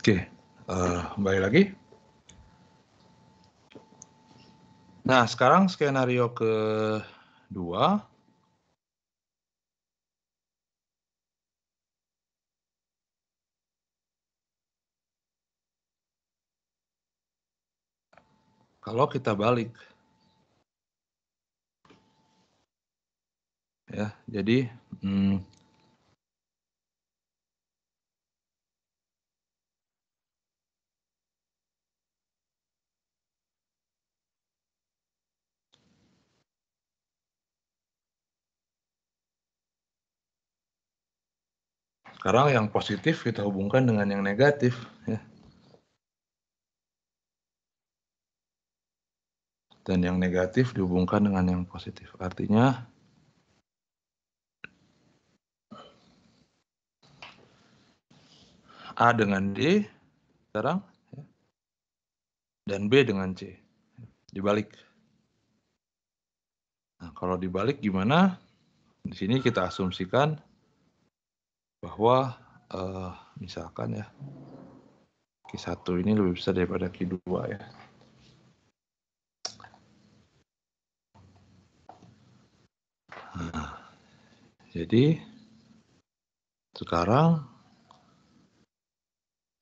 Oke, kembali lagi. Nah, sekarang skenario kedua. Kalau kita balik. Ya, jadi sekarang yang positif kita hubungkan dengan yang negatif, ya. Dan yang negatif dihubungkan dengan yang positif. Artinya A dengan D sekarang, ya, dan B dengan C. Dibalik. Nah, kalau dibalik gimana? Di sini kita asumsikan bahwa misalkan ya Q1 ini lebih besar daripada Q2 ya. Nah, jadi sekarang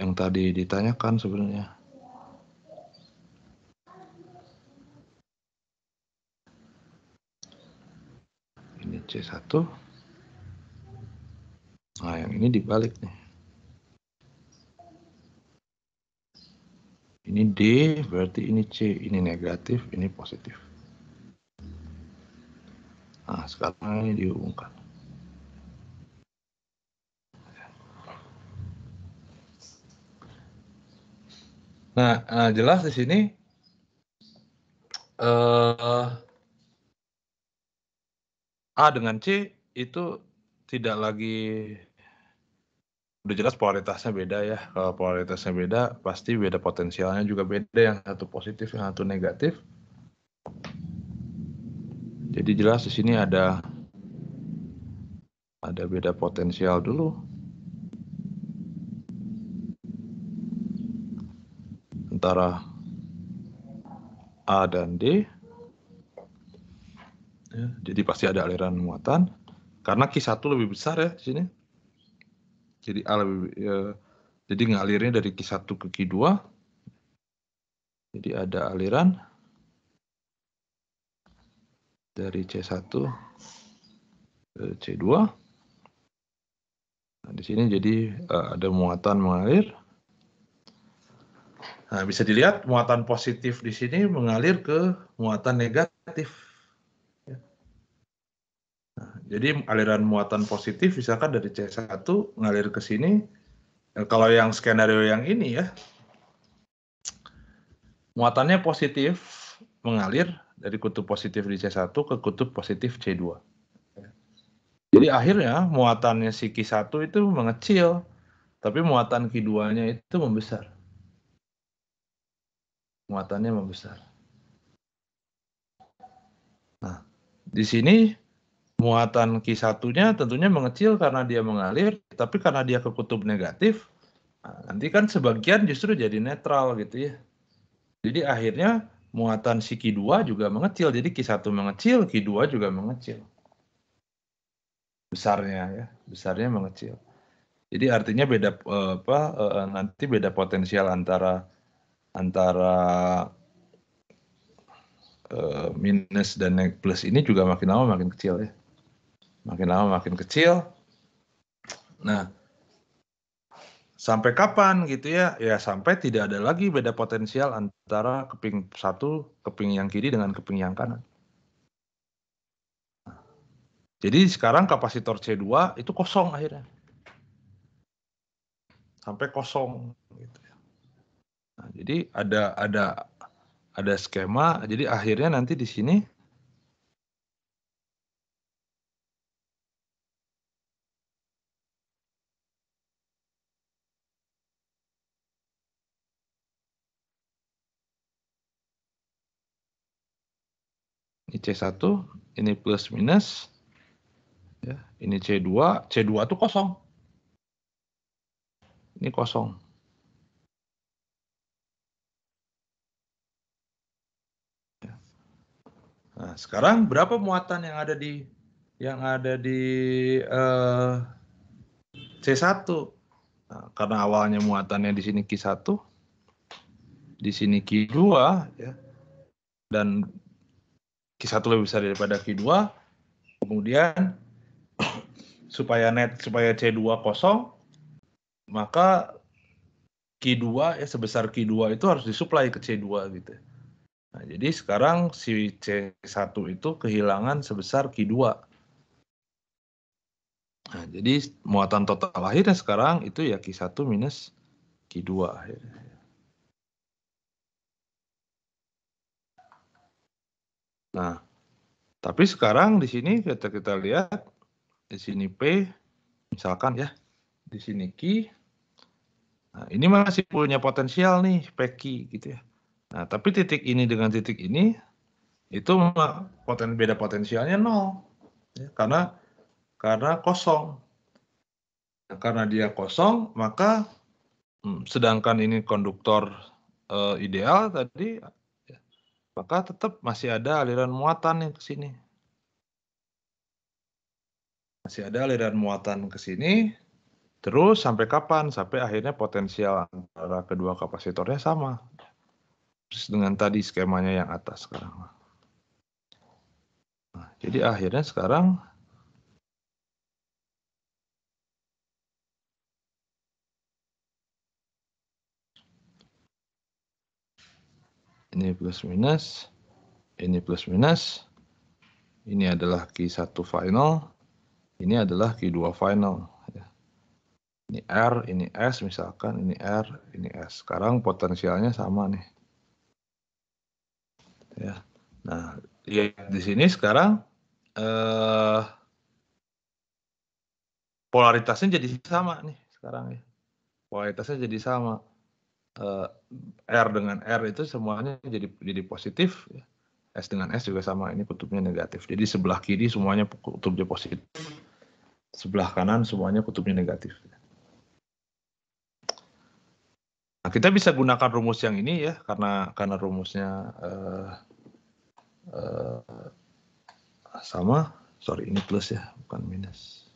yang tadi ditanyakan sebenarnya, ini C1, nah yang ini dibalik nih. Ini D, berarti ini C, ini negatif, ini positif. Nah, sekarang ini dihubungkan. Nah, jelas di sini A dengan C itu tidak lagi, udah jelas polaritasnya beda ya. Kalau polaritasnya beda, pasti beda potensialnya juga beda. Yang satu positif, yang satu negatif. Jadi jelas di sini ada beda potensial dulu antara A dan D. Ya, jadi pasti ada aliran muatan karena Q1 lebih besar ya di sini. Jadi A lebih, jadi ngalirnya dari Q1 ke Q2. Jadi ada aliran dari C1 ke C2. Nah, di sini jadi ada muatan mengalir. Nah, bisa dilihat muatan positif di sini mengalir ke muatan negatif. Nah, jadi aliran muatan positif misalkan dari C1 ngalir ke sini. Kalau yang skenario yang ini ya, muatannya positif mengalir dari kutub positif di C1 ke kutub positif C2. Jadi akhirnya muatannya si Q1 itu mengecil, tapi muatan Q2-nya itu membesar. Muatannya membesar. Nah, di sini muatan Q1-nya tentunya mengecil karena dia mengalir, tapi karena dia ke kutub negatif, nanti kan sebagian justru jadi netral gitu ya. Jadi akhirnya muatan si Q2 juga mengecil, jadi Q1 mengecil, Q2 juga mengecil. Besarnya ya, besarnya mengecil. Jadi artinya beda nanti beda potensial antara minus dan plus ini juga makin lama makin kecil ya. Makin lama makin kecil. Nah, sampai kapan gitu ya? Ya sampai tidak ada lagi beda potensial antara keping satu, keping yang kiri dengan keping yang kanan. Jadi sekarang kapasitor C2 itu kosong akhirnya. Sampai kosong gitu ya. Nah, jadi ada skema, jadi akhirnya nanti di sini ini C1, ini plus minus, ya, ini C2 tuh kosong. Ini kosong. Nah, sekarang berapa muatan yang ada di C1? Nah, karena awalnya muatannya di sini Q1, di sini Q2 ya. Dan Q1 lebih besar daripada Q2. Kemudian supaya C2 kosong, maka Q2 ya sebesar Q2 itu harus disuplai ke C2 gitu. Nah, jadi sekarang si C1 itu kehilangan sebesar Q2. Nah, jadi muatan total akhirnya sekarang itu ya Q1 minus Q2 akhirnya. Nah, tapi sekarang di sini kita lihat di sini P misalkan ya, di sini Q. Nah, ini masih punya potensial nih PQ gitu ya. Nah, tapi titik ini dengan titik ini itu beda potensialnya 0 ya, karena kosong. Nah, karena dia kosong, maka sedangkan ini konduktor ideal tadi, ya, maka tetap masih ada aliran muatan nih ke sini. Masih ada aliran muatan ke sini, terus sampai kapan? Sampai akhirnya potensial antara kedua kapasitornya sama. Terus dengan tadi skemanya yang atas sekarang. Nah, jadi akhirnya sekarang ini plus minus, ini plus minus, ini adalah Q1 final, ini adalah Q2 final. Ini R, ini S misalkan, ini R, ini S. Sekarang potensialnya sama nih. Ya. Nah, lihat di sini sekarang polaritasnya jadi sama nih sekarang ya. Polaritasnya jadi sama. R dengan R itu semuanya jadi positif. Ya. S dengan S juga sama, ini kutubnya negatif. Jadi sebelah kiri semuanya kutubnya positif. Sebelah kanan semuanya kutubnya negatif. Nah, kita bisa gunakan rumus yang ini ya, karena rumusnya sama. Sorry, ini plus ya, bukan minus.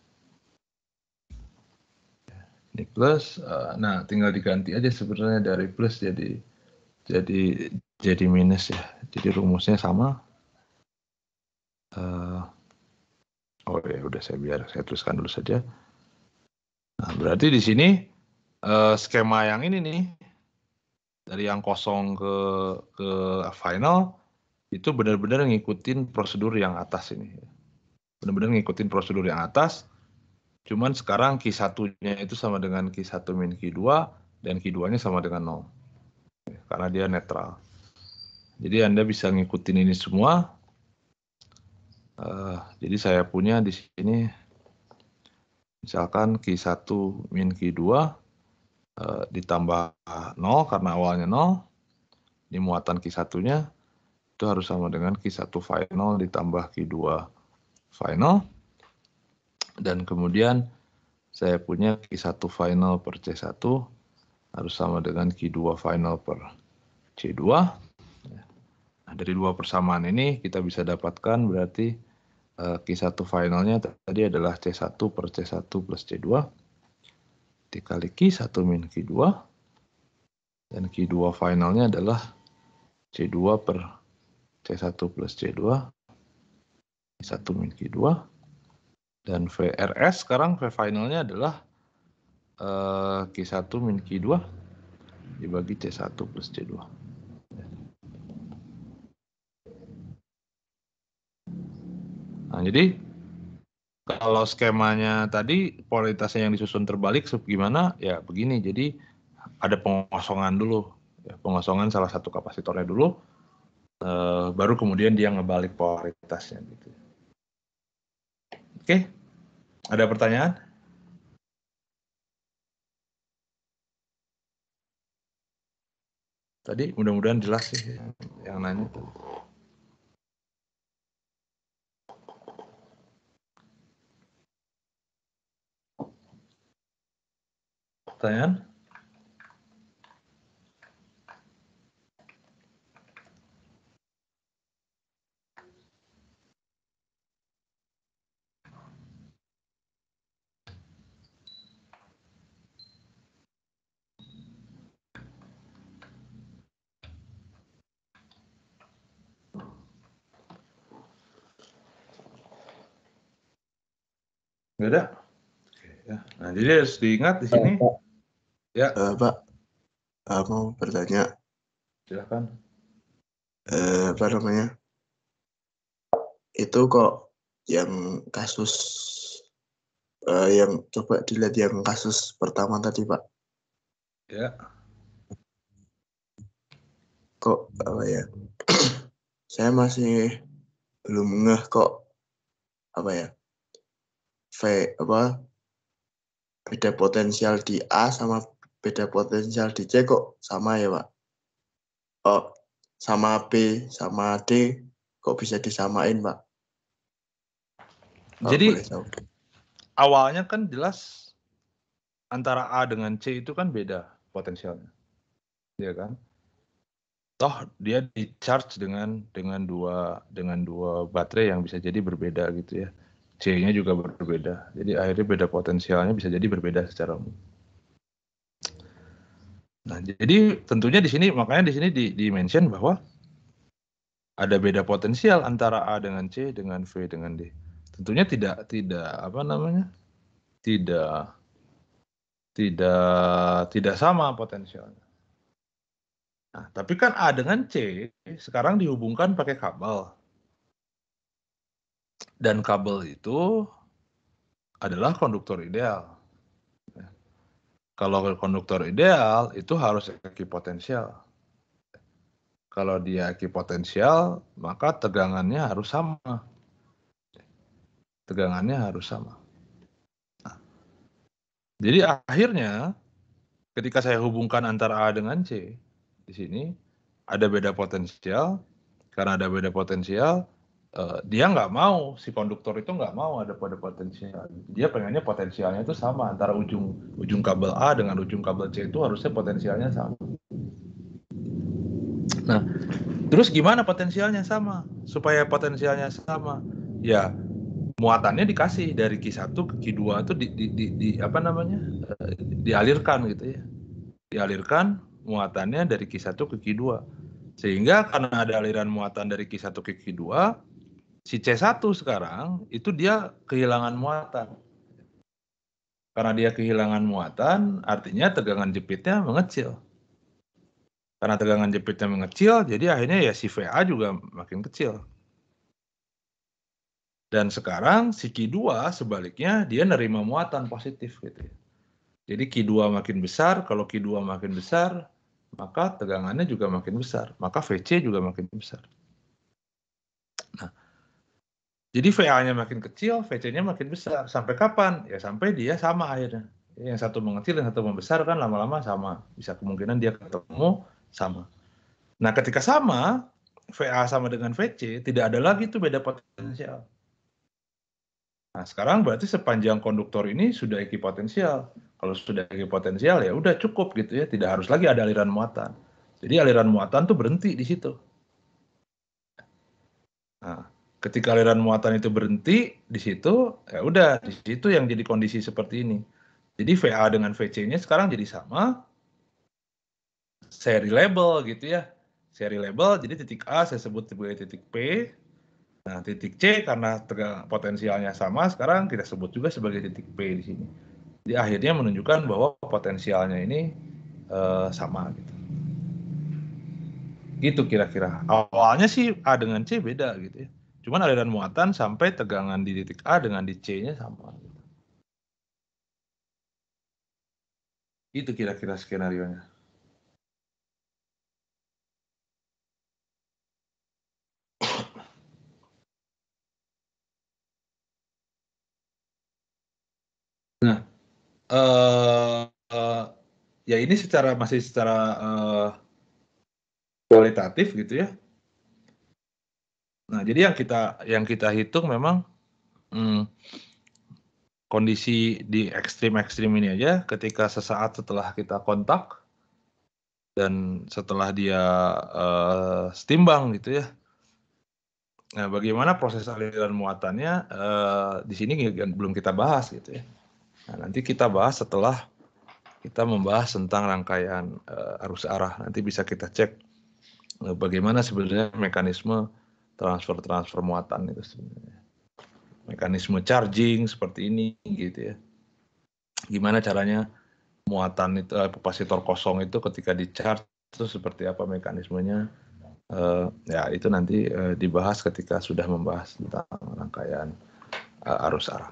Ini plus. Nah, tinggal diganti aja sebenarnya dari plus jadi minus ya. Jadi rumusnya sama. Oh ya udah saya tuliskan dulu saja. Nah, berarti di sini skema yang ini nih dari yang kosong ke final itu benar-benar ngikutin prosedur yang atas ini. Benar-benar ngikutin prosedur yang atas. Cuman sekarang Q1-nya itu sama dengan Q1 min Q2 dan Q2-nya sama dengan 0. Karena dia netral. Jadi Anda bisa ngikutin ini semua. Jadi saya punya di sini misalkan Q1 min Q2 ditambah 0 karena awalnya 0. Ini muatan Q1-nya itu harus sama dengan Q1 final ditambah Q2 final. Dan kemudian saya punya Q1 final per C1 harus sama dengan Q2 final per C2. Nah, dari dua persamaan ini kita bisa dapatkan berarti Q1 finalnya tadi adalah C1 per C1 plus C2 dikali Q1 min Q2 dan Q2 finalnya adalah C2 per C1 plus C2 Q1 min Q2 dan VRS sekarang V finalnya adalah Q1 min Q2 dibagi C1 plus C2. Nah, jadi kalau skemanya tadi polaritasnya yang disusun terbalik gimana? Ya begini, jadi ada pengosongan dulu. Ya, pengosongan salah satu kapasitornya dulu, baru kemudian dia ngebalik polaritasnya. Gitu. Oke, ada pertanyaan? Tadi mudah-mudahan jelas sih yang nanya. Pertanyaan? Nggak ada? Oke, ya. Nah, jadi harus diingat di sini. Pak, Ya, Pak, mau bertanya. silakan. Apa namanya? Itu kok yang kasus yang coba dilihat yang kasus pertama tadi, Pak. Ya. Kok apa ya? Saya masih belum ngeh kok apa ya? Beda potensial di A sama beda potensial di C kok sama ya, Pak? Oh, sama B sama D kok bisa disamain, Pak? Kalau Jadi boleh tahu. awalnya kan jelas antara A dengan C itu kan beda potensialnya, ya kan? Toh dia di charge dengan dua baterai yang bisa jadi berbeda gitu ya. C-nya juga berbeda. Jadi akhirnya beda potensialnya bisa jadi berbeda secara umum. Nah, jadi tentunya di sini makanya di sini di mention bahwa ada beda potensial antara A dengan C dengan V dengan D. Tentunya tidak apa namanya? Tidak sama potensialnya. Nah, tapi kan A dengan C sekarang dihubungkan pakai kabel. Dan kabel itu adalah konduktor ideal. Kalau konduktor ideal itu harus ekipotensial. Kalau dia ekipotensial, maka tegangannya harus sama. Tegangannya harus sama. Nah, jadi akhirnya ketika saya hubungkan antara A dengan C, di sini ada beda potensial. Karena ada beda potensial, dia nggak mau, si konduktor itu nggak mau ada pada potensial. Dia pengennya potensialnya itu sama antara ujung kabel A dengan ujung kabel C itu harusnya potensialnya sama. Nah, terus gimana potensialnya sama? Supaya potensialnya sama, ya muatannya dikasih dari Q1 ke Q2 itu apa namanya? Dialirkan gitu ya. Dialirkan muatannya dari Q1 ke Q2. Sehingga karena ada aliran muatan dari Q1 ke Q2, si C1 sekarang itu dia kehilangan muatan. Karena dia kehilangan muatan, artinya tegangan jepitnya mengecil. Karena tegangan jepitnya mengecil, jadi akhirnya ya si VA juga makin kecil. Dan sekarang si Q2 sebaliknya dia nerima muatan positif gitu ya. Jadi Q2 makin besar, kalau Q2 makin besar, maka tegangannya juga makin besar, maka VC juga makin besar. Nah, jadi VA-nya makin kecil, VC-nya makin besar. Sampai kapan? Ya sampai dia sama akhirnya. Yang satu mengecil, yang satu membesar kan lama-lama sama. Bisa kemungkinan dia ketemu sama. Nah, ketika sama, VA sama dengan VC, tidak ada lagi tuh beda potensial. Nah, sekarang berarti sepanjang konduktor ini sudah ekipotensial. Kalau sudah ekipotensial ya udah cukup gitu ya, tidak harus lagi ada aliran muatan. Jadi aliran muatan tuh berhenti di situ. Nah, ketika aliran muatan itu berhenti di situ, ya udah di situ yang jadi kondisi seperti ini. Jadi VA dengan VC-nya sekarang jadi sama, seri label gitu ya. Seri label, jadi titik A saya sebut sebagai titik P. Nah, titik C karena potensialnya sama, sekarang kita sebut juga sebagai titik P di sini. Jadi akhirnya menunjukkan bahwa potensialnya ini sama gitu. Gitu kira-kira. Awalnya sih A dengan C beda gitu ya. Cuman aliran muatan sampai tegangan di titik A dengan di C-nya sama. Itu kira-kira skenario-nya. Nah, ya ini masih secara kualitatif gitu ya. Nah, jadi yang kita hitung memang kondisi di ekstrim-ekstrim ini aja ketika sesaat setelah kita kontak dan setelah dia setimbang gitu ya. Nah, bagaimana proses aliran muatannya di sini belum kita bahas gitu ya. Nah, nanti kita bahas setelah kita membahas tentang rangkaian arus arah. Nanti bisa kita cek bagaimana sebenarnya mekanisme transfer muatan itu sebenarnya. mekanisme charging seperti ini gitu ya. Gimana caranya muatan itu kapasitor kosong itu ketika di charge itu seperti apa mekanismenya? Ya itu nanti dibahas ketika sudah membahas tentang rangkaian arus arah.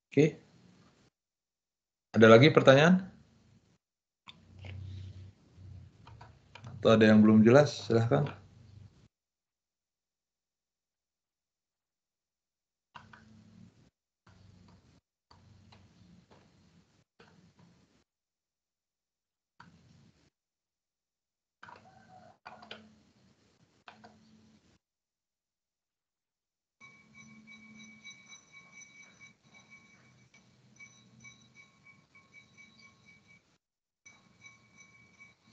Oke. Ada lagi pertanyaan? Atau ada yang belum jelas? Silahkan.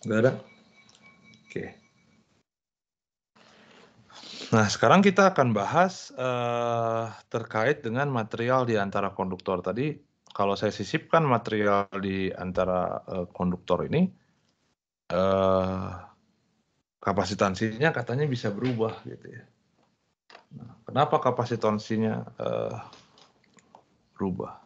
Nggak ada? Oke. Nah, sekarang kita akan bahas terkait dengan material di antara konduktor tadi. Kalau saya sisipkan material di antara konduktor ini, kapasitansinya katanya bisa berubah gitu ya. Nah, kenapa kapasitansinya berubah?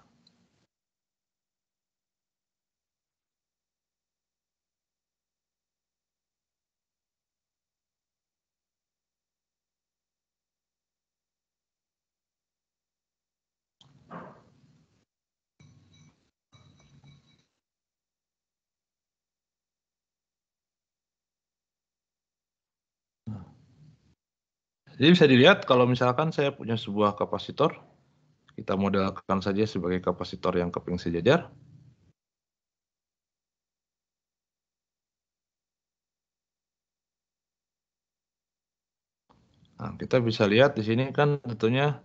Jadi bisa dilihat kalau misalkan saya punya sebuah kapasitor, kita modelkan saja sebagai kapasitor yang keping sejajar. Nah, kita bisa lihat di sini kan tentunya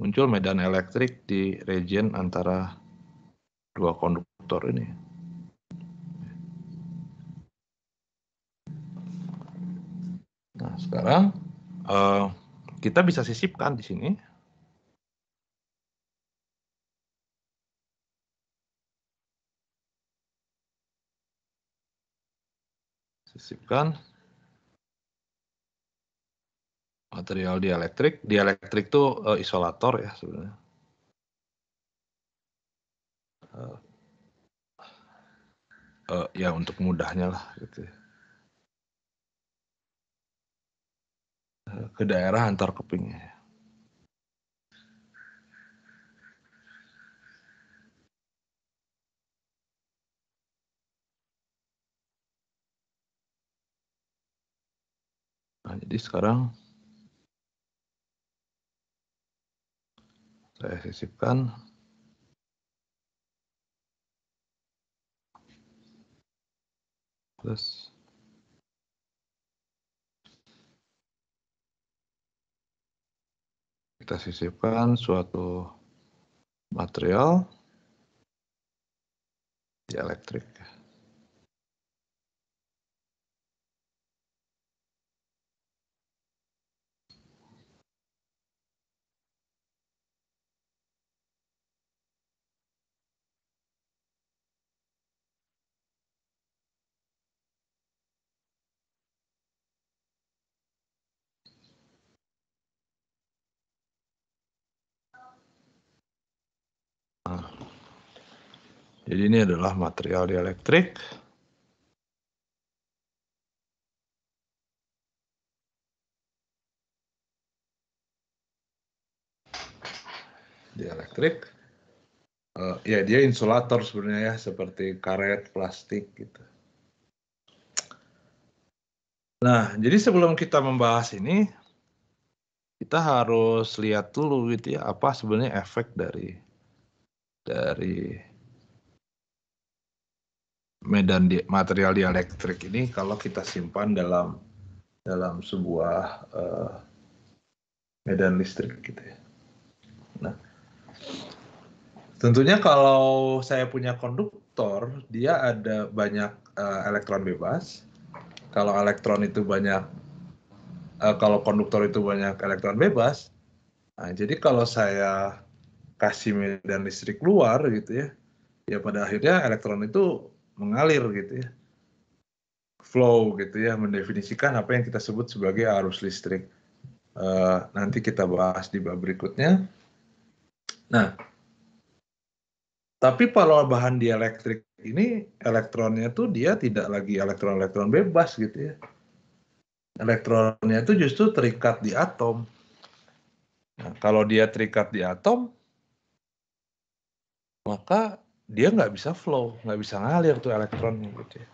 muncul medan elektrik di region antara dua konduktor ini. Nah, sekarang kita bisa sisipkan di sini. Sisipkan material dielektrik. Dielektrik itu isolator ya sebenarnya. Ya untuk mudahnya lah gitu ya. Ke daerah antar kepingnya. Nah, jadi sekarang saya sisipkan. Terus kita sisipkan suatu material dielektrik. Nah, jadi ini adalah material dielektrik. Dielektrik. Ya dia insulator sebenarnya ya, seperti karet, plastik gitu. Nah, jadi sebelum kita membahas ini, kita harus lihat dulu gitu ya, apa sebenarnya efek dari material dielektrik ini kalau kita simpan dalam sebuah medan listrik gitu ya. Nah, tentunya kalau saya punya konduktor, dia ada banyak elektron bebas. Kalau elektron itu banyak, kalau konduktor itu banyak elektron bebas, nah, jadi kalau saya kasih medan listrik keluar gitu ya, ya pada akhirnya elektron itu mengalir gitu ya. flow gitu ya, mendefinisikan apa yang kita sebut sebagai arus listrik. Nanti kita bahas di bab berikutnya. Nah, tapi kalau bahan dielektrik ini elektronnya tuh dia tidak lagi elektron-elektron bebas gitu ya. Elektronnya itu justru terikat di atom. Nah, kalau dia terikat di atom, maka dia nggak bisa flow, nggak bisa ngalir tuh elektronnya gitu ya.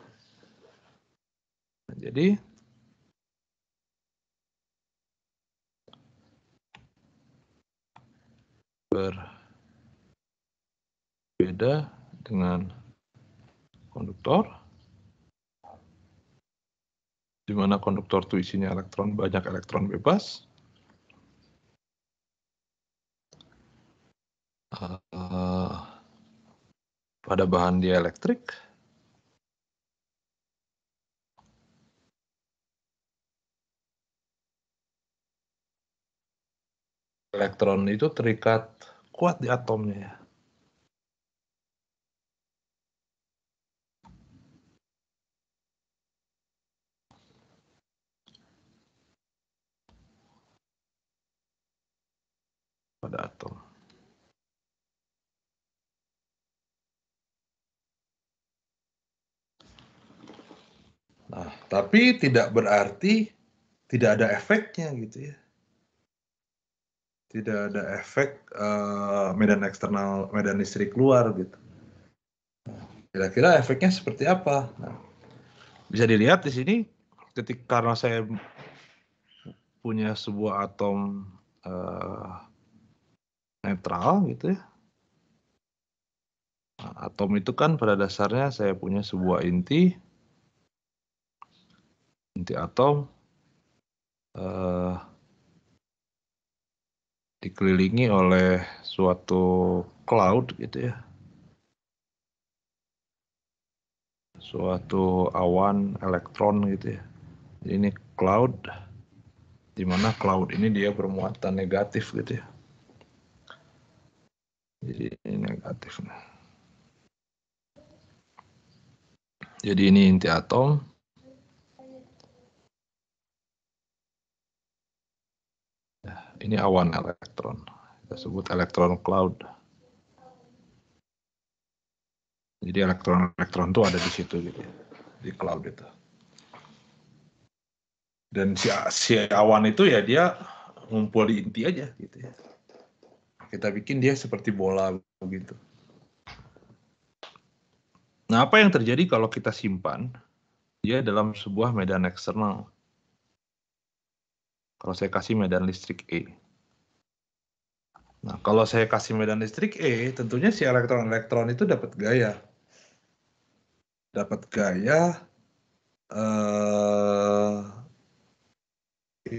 Nah, jadi berbeda dengan konduktor, di mana konduktor itu isinya elektron, banyak elektron bebas. Pada bahan dielektrik, elektron itu terikat kuat di atomnya ya. Pada atom. Nah, tapi tidak berarti tidak ada efeknya gitu ya. Tidak ada efek medan eksternal, medan listrik luar gitu. Kira-kira efeknya seperti apa? Nah, bisa dilihat di sini, karena saya punya sebuah atom netral gitu ya. Nah, atom itu kan pada dasarnya saya punya sebuah inti atom dikelilingi oleh suatu cloud gitu ya. Suatu awan elektron gitu ya. Jadi ini cloud, di mana cloud ini dia bermuatan negatif gitu ya. Jadi ini negatif. Jadi ini inti atom. Ini awan elektron. Kita sebut elektron cloud. Jadi elektron-elektron itu ada di situ gitu ya, di cloud itu. Dan si awan itu ya dia ngumpul di inti aja gitu ya. Kita bikin dia seperti bola begitu. Nah, apa yang terjadi kalau kita simpan dia dalam sebuah medan eksternal? Kalau saya kasih medan listrik E. Nah, kalau saya kasih medan listrik E, tentunya si elektron-elektron itu dapat gaya. Dapat gaya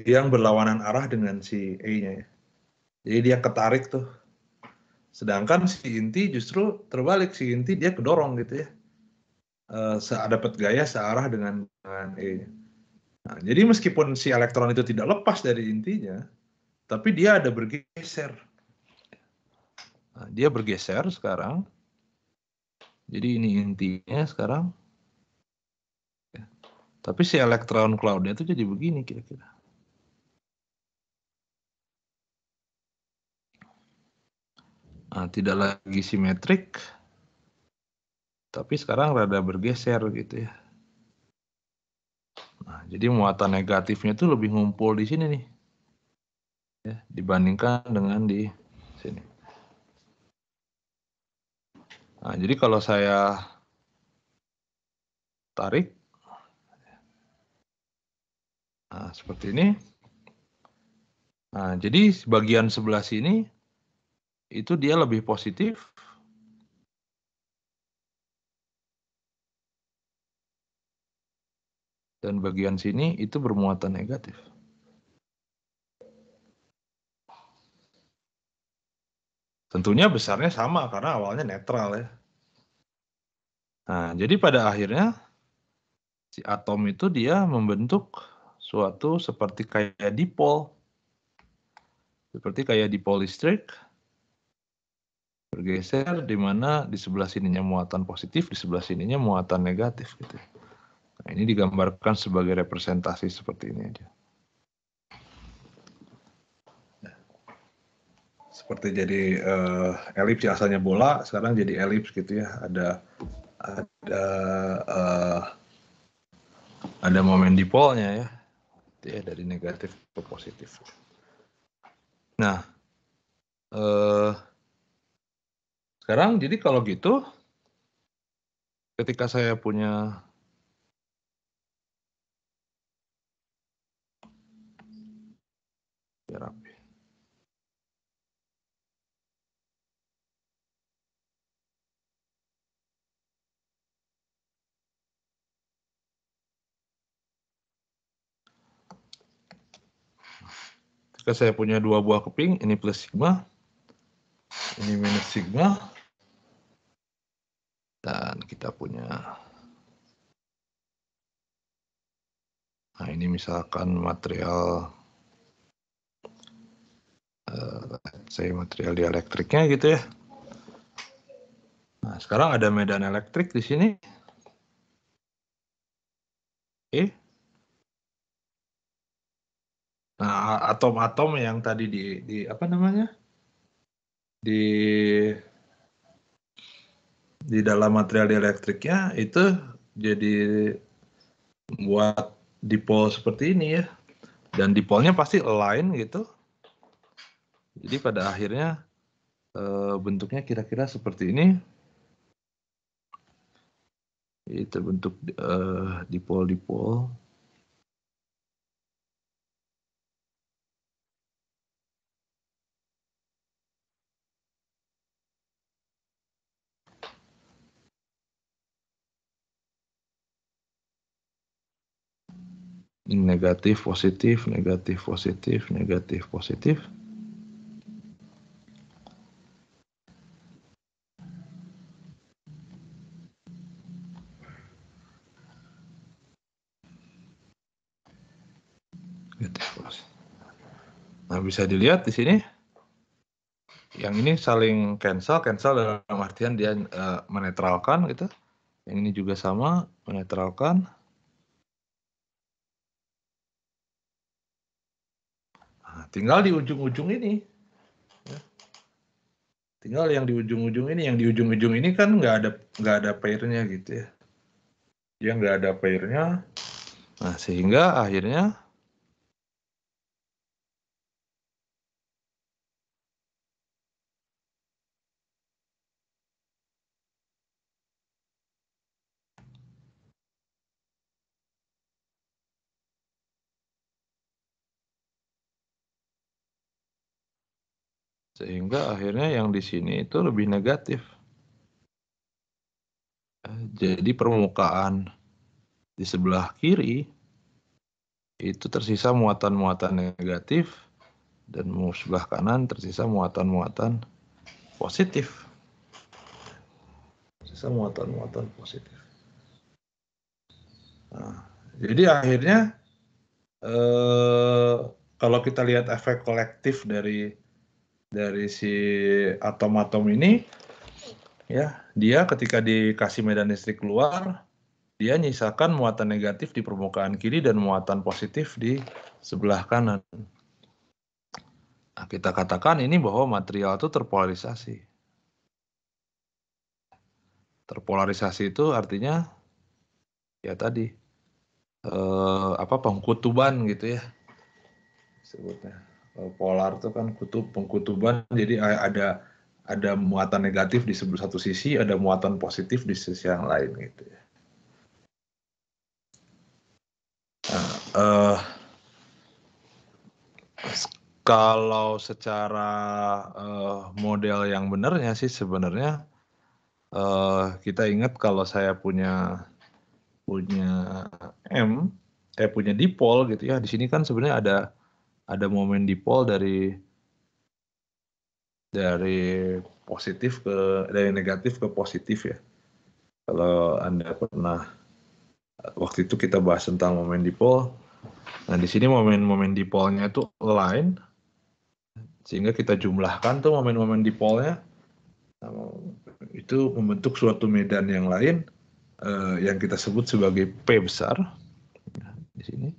yang berlawanan arah dengan si E-nya ya. Jadi dia ketarik tuh. Sedangkan si inti justru terbalik, si inti dia kedorong gitu ya. Dapat gaya searah dengan E-nya. Nah, jadi meskipun si elektron itu tidak lepas dari intinya, tapi dia ada bergeser. Nah, dia bergeser sekarang. Jadi ini intinya sekarang. Tapi si elektron cloud-nya itu jadi begini kira-kira. Nah, tidak lagi simetrik, tapi sekarang rada bergeser gitu ya. Nah, jadi muatan negatifnya itu lebih ngumpul di sini nih, ya, dibandingkan dengan di sini. Nah, jadi kalau saya tarik, nah seperti ini. Nah, jadi bagian sebelah sini itu dia lebih positif. Dan bagian sini itu bermuatan negatif. Tentunya besarnya sama karena awalnya netral ya. Nah, jadi pada akhirnya si atom itu dia membentuk suatu seperti kayak dipol. Seperti kayak dipol listrik. Bergeser di mana di sebelah sininya muatan positif, di sebelah sininya muatan negatif gitu. Nah, ini digambarkan sebagai representasi seperti ini aja. Seperti jadi elips, asalnya bola, sekarang jadi elips gitu ya. Ada momen dipolnya ya, dari negatif ke positif. Nah, sekarang jadi kalau gitu, ketika saya punya terapi, ketika saya punya dua buah keping, ini plus sigma, ini minus sigma, dan kita punya, nah ini misalkan material, saya material dielektriknya gitu ya. Nah, sekarang ada medan elektrik di sini. Nah, atom-atom yang tadi di apa namanya? Di dalam material dielektriknya itu jadi buat dipol seperti ini ya. Dan dipolnya pasti align gitu. Jadi pada akhirnya bentuknya kira-kira seperti ini. Itu bentuk dipol-dipol. Ini negatif, positif, negatif, positif, negatif, positif. Nah, bisa dilihat di sini. Yang ini saling cancel dalam artian dia menetralkan gitu. Yang ini juga sama, menetralkan. Nah, tinggal di ujung-ujung ini. Tinggal yang di ujung-ujung ini, kan nggak ada pairnya gitu ya. Dia nggak ada pairnya. Nah, sehingga akhirnya yang di sini itu lebih negatif. Jadi permukaan di sebelah kiri itu tersisa muatan-muatan negatif, dan sebelah kanan tersisa muatan-muatan positif. Tersisa muatan-muatan positif. Nah, jadi akhirnya kalau kita lihat efek kolektif dari si atom-atom ini, ya, dia ketika dikasih medan listrik keluar, dia nyisakan muatan negatif di permukaan kiri dan muatan positif di sebelah kanan. Nah, kita katakan ini bahwa material itu terpolarisasi. Terpolarisasi itu artinya ya tadi pengkutuban gitu ya sebutnya. Polar itu kan pengkutuban, jadi ada muatan negatif di satu sisi, ada muatan positif di sisi yang lain gitu ya. Nah, kalau secara model yang benarnya sih sebenarnya kita ingat kalau saya punya punya dipol gitu ya. Di sini kan sebenarnya ada momen dipol dari negatif ke positif ya. Kalau Anda pernah waktu itu kita bahas tentang momen dipol. Nah, di sini momen dipolnya itu align, sehingga kita jumlahkan tuh momen-momen dipolnya, itu membentuk suatu medan yang lain. yang kita sebut sebagai P besar. Ya, di sini.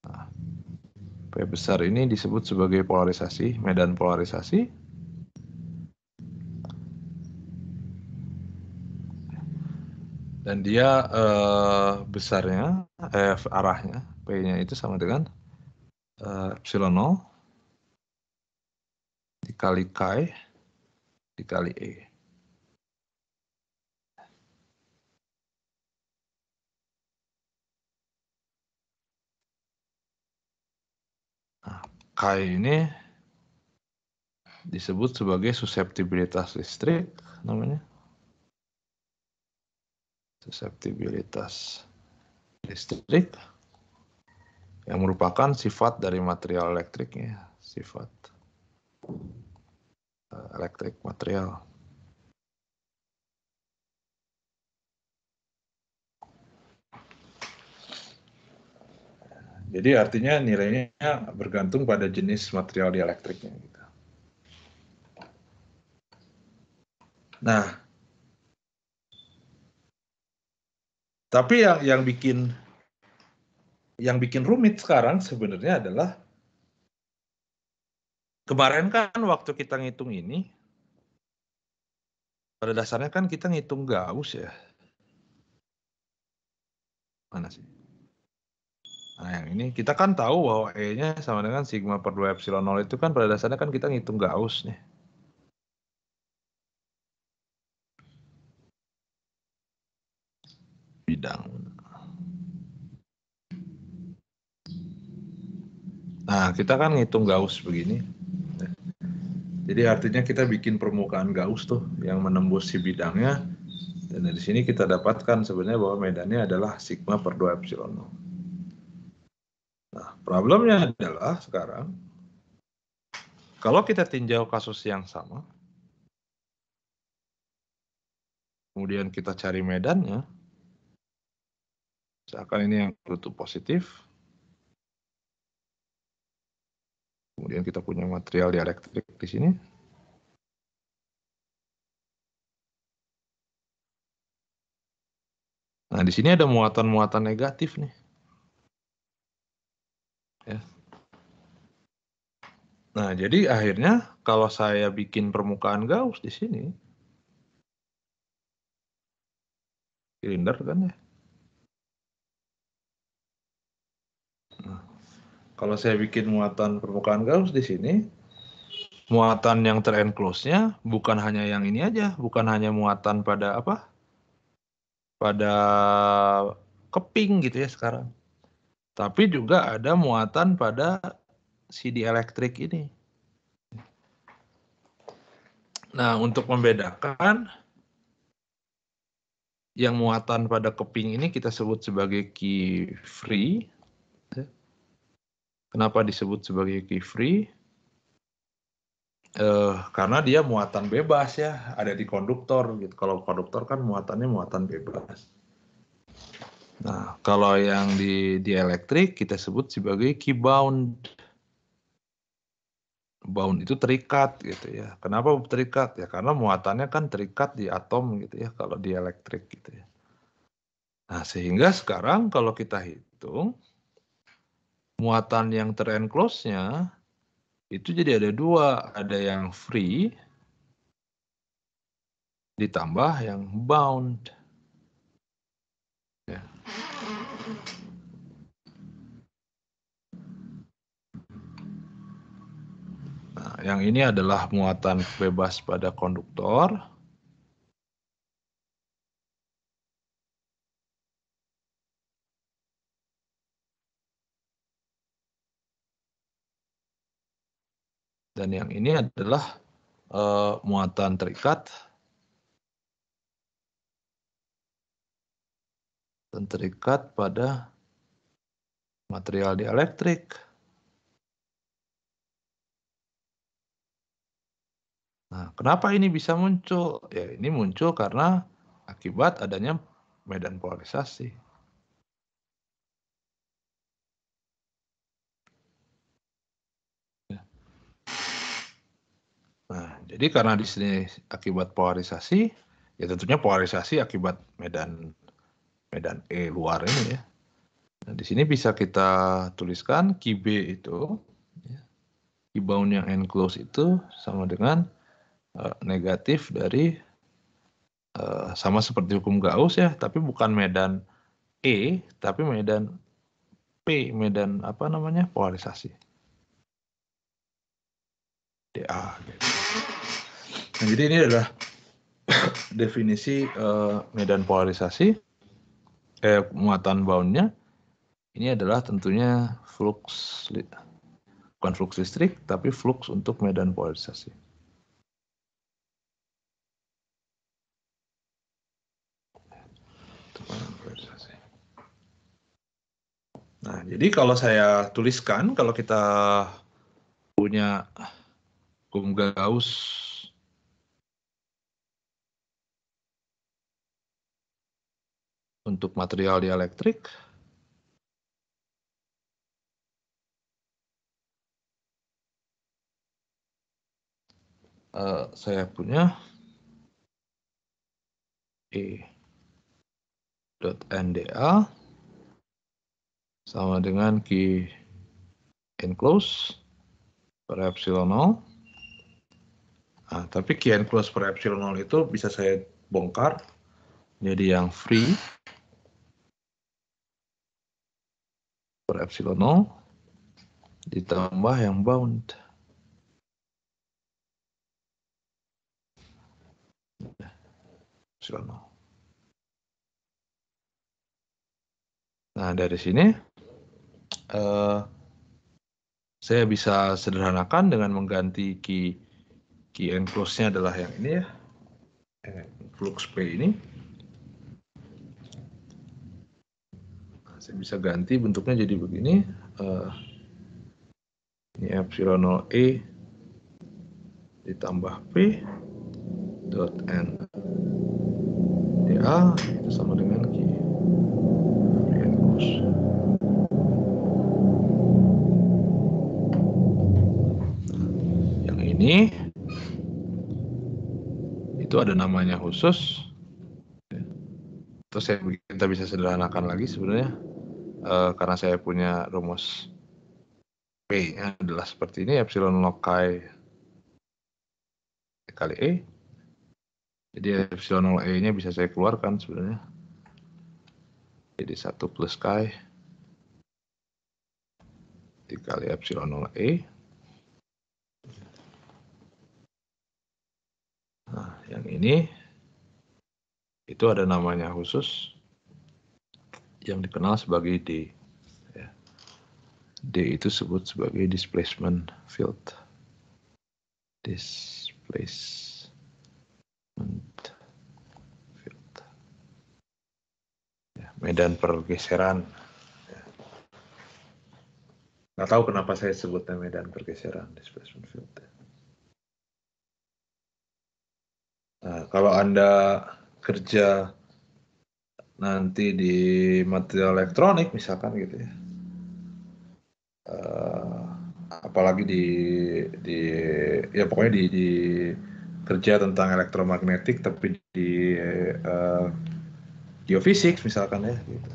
Nah, P besar ini disebut sebagai polarisasi, medan polarisasi. Dan dia besarnya, arahnya, P-nya itu sama dengan epsilon 0 dikali Chi dikali E. Nah, Chi ini disebut sebagai suseptibilitas listrik, namanya. Suseptibilitas listrik yang merupakan sifat dari material elektriknya, sifat elektrik material. Jadi artinya nilainya bergantung pada jenis material dielektriknya. Gitu. Nah, tapi yang bikin rumit sekarang sebenarnya adalah kemarin kan waktu kita ngitung ini, pada dasarnya kan kita ngitung Gauss ya. Mana sih? Nah, yang ini kita kan tahu bahwa E-nya sama dengan sigma per 2 epsilon 0 itu kan pada dasarnya kan kita ngitung Gauss nih. Bidang. Nah, kita kan ngitung Gauss begini. Jadi artinya kita bikin permukaan Gauss tuh yang menembus si bidangnya. Dan dari sini kita dapatkan sebenarnya bahwa medannya adalah sigma per 2 epsilon 0. Nah, problemnya adalah sekarang, kalau kita tinjau kasus yang sama, kemudian kita cari medannya, misalkan ini yang tutup positif, kemudian kita punya material dielektrik di sini. Nah, di sini ada muatan-muatan negatif nih. Ya. Nah, jadi akhirnya kalau saya bikin permukaan Gauss di sini, silinder kan ya. Nah, kalau saya bikin muatan permukaan Gauss di sini, muatan yang terenclose-nya bukan hanya yang ini aja, bukan hanya muatan pada apa? Pada keping gitu ya sekarang. Tapi juga ada muatan pada si dielektrik ini. Nah, untuk membedakan yang muatan pada keping ini kita sebut sebagai key free. Kenapa disebut sebagai key free? Karena dia muatan bebas ya, ada di konduktor gitu. Kalau konduktor kan muatannya muatan bebas. Nah, kalau yang di dielektrik kita sebut sebagai key bound. Bound itu terikat gitu ya. Kenapa terikat ya? Karena muatannya kan terikat di atom gitu ya kalau dielektrik gitu ya. Nah, sehingga sekarang kalau kita hitung muatan yang terenclose-nya itu jadi ada dua, ada yang free ditambah yang bound. Ya. Nah, yang ini adalah muatan bebas pada konduktor. Dan yang ini adalah muatan terikat. Dan terikat pada material dielektrik. Nah, kenapa ini bisa muncul? Ya, ini muncul karena akibat adanya medan polarisasi. Nah, jadi karena di sini akibat polarisasi, ya tentunya polarisasi akibat medan E luar ini ya. Nah, di sini bisa kita tuliskan Qb itu, ya, Q bound yang enclosed itu sama dengan negatif dari sama seperti hukum Gauss ya, tapi bukan medan E, tapi medan P, medan apa namanya polarisasi. DA. Gitu. Nah, jadi ini adalah definisi medan polarisasi, muatan boundnya. Ini adalah tentunya flux, bukan flux listrik, tapi flux untuk medan polarisasi. Nah, jadi kalau saya tuliskan, kalau kita punya hukum Gauss untuk material dielektrik, saya punya E dot NDA sama dengan Q enclosed per epsilon 0. Nah, tapi Q enclosed per epsilon 0 itu bisa saya bongkar jadi yang free per epsilon 0 ditambah yang bound. Epsilon 0. Nah, dari sini saya bisa sederhanakan dengan mengganti key enclosed-nya adalah yang ini ya, flux P ini. Nah, saya bisa ganti bentuknya jadi begini. Ini epsilon 0 E ditambah P dot N dA itu sama dengan key enclosed. Yang ini itu ada namanya khusus. Terus kita bisa sederhanakan lagi sebenarnya karena saya punya rumus P-nya adalah seperti ini, epsilon loci kali E. Jadi epsilon 0 E-nya bisa saya keluarkan sebenarnya. Jadi 1 plus chi dikali epsilon 0 E. Nah, yang ini itu ada namanya khusus yang dikenal sebagai D. D itu disebut sebagai displacement field. Displacement field. Ya, medan pergeseran. Ya. Nggak tahu kenapa saya sebutnya medan pergeseran, displacement field. Nah, kalau Anda kerja nanti di material elektronik misalkan gitu ya, apalagi ya pokoknya di kerja tentang elektromagnetik tapi di geofisik misalkan ya gitu,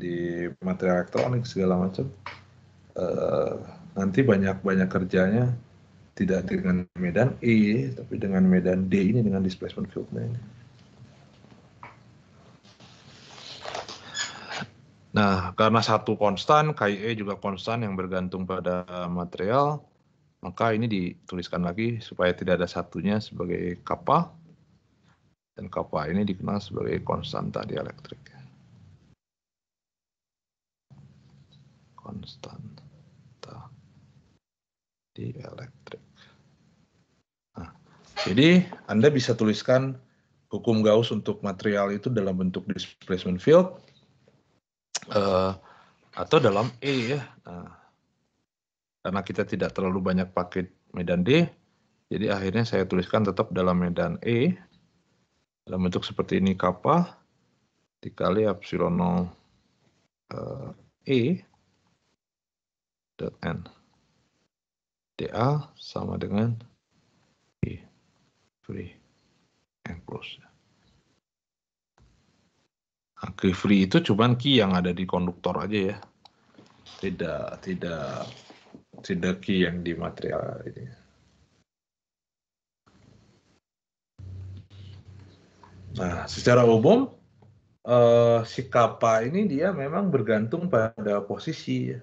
di material elektronik segala macam, nanti banyak kerjanya tidak dengan medan E tapi dengan medan D ini, dengan displacement field-nya ini. Nah, karena satu konstan, KIE juga konstan yang bergantung pada material, maka ini dituliskan lagi supaya tidak ada satunya sebagai kappa, dan kappa ini dikenal sebagai konstanta dielektrik. Konstanta dielektrik. Nah, jadi Anda bisa tuliskan hukum Gauss untuk material itu dalam bentuk displacement field, atau dalam E ya. Nah, karena kita tidak terlalu banyak pakai medan D, jadi akhirnya saya tuliskan tetap dalam medan E, dalam bentuk seperti ini, kappa dikali epsilon 0 E dot N dA sama dengan free and close. Nah, key free itu cuman key yang ada di konduktor aja ya, tidak key yang di material ini. Nah, secara umum si kappa ini dia memang bergantung pada posisi, ya.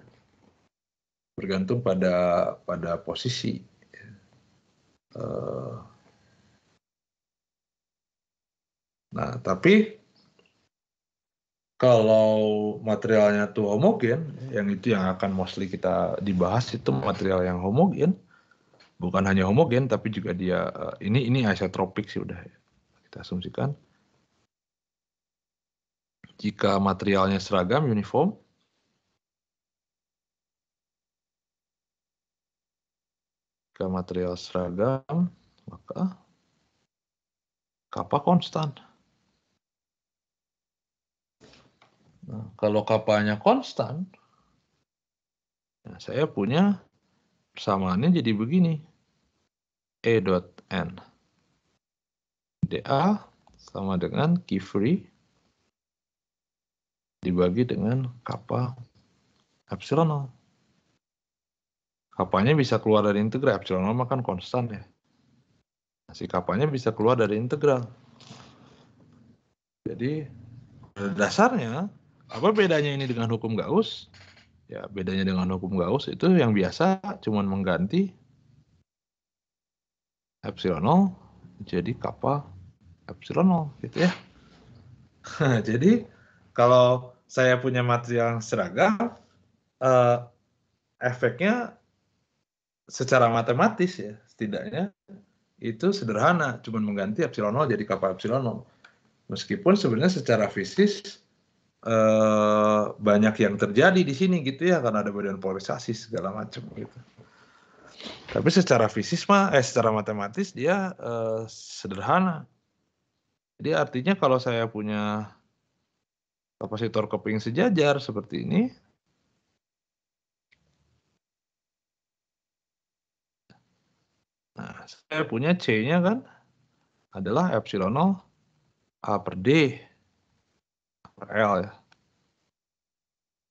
Bergantung pada posisi. Nah, tapi kalau materialnya tuh homogen, yang itu yang akan mostly kita dibahas itu material yang homogen, bukan hanya homogen tapi juga dia ini isotropik sih udah ya. Kita asumsikan jika materialnya seragam uniform, jika material seragam maka kappa konstan. Nah, kalau kappanya konstan, nah saya punya persamaannya jadi begini. E dot N dA sama dengan key free dibagi dengan kappa epsilon 0. Kappanya bisa keluar dari integral, epsilon 0 kan konstan ya. Nah, si kappanya bisa keluar dari integral. Jadi dasarnya apa bedanya ini dengan hukum Gauss? Ya bedanya dengan hukum Gauss itu yang biasa cuman mengganti epsilon 0 jadi kappa epsilon 0 gitu ya. Jadi kalau saya punya material yang seragam, efeknya secara matematis ya setidaknya itu sederhana, cuman mengganti epsilon 0 jadi kappa epsilon 0. Meskipun sebenarnya secara fisik banyak yang terjadi di sini gitu ya, karena ada badan polarisasi segala macam gitu. Tapi secara fisik secara matematis dia sederhana. Jadi artinya kalau saya punya kapasitor keping sejajar seperti ini, nah saya punya C-nya kan adalah epsilon 0 A per D per L ya.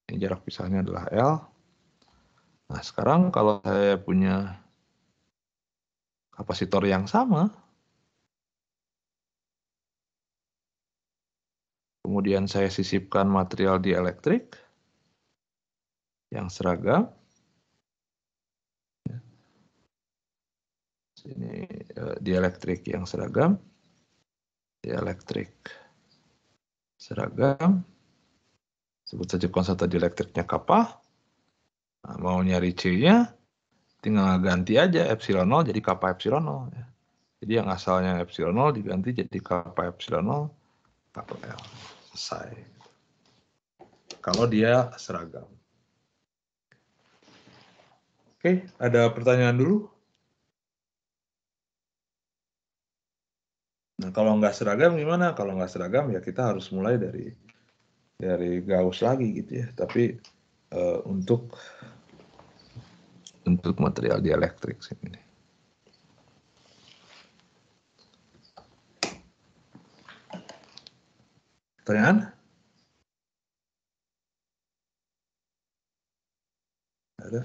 Ini jarak pisahnya adalah L. Nah sekarang kalau saya punya kapasitor yang sama, kemudian saya sisipkan material dielektrik yang seragam. Ini dielektrik yang seragam. Dielektrik seragam. Sebut saja konstanta dielektriknya kappa. Nah, mau nyari C-nya, tinggal ganti aja epsilon 0 jadi kappa epsilon 0. Ya. Jadi yang asalnya epsilon 0 diganti jadi kappa epsilon 0 kappa L. Selesai. Kalau dia seragam. Oke, ada pertanyaan dulu? Nah, kalau nggak seragam gimana? Kalau nggak seragam ya kita harus mulai dari Gauss lagi gitu ya. Tapi untuk material dielektrik ini. Pertanyaan? Ada?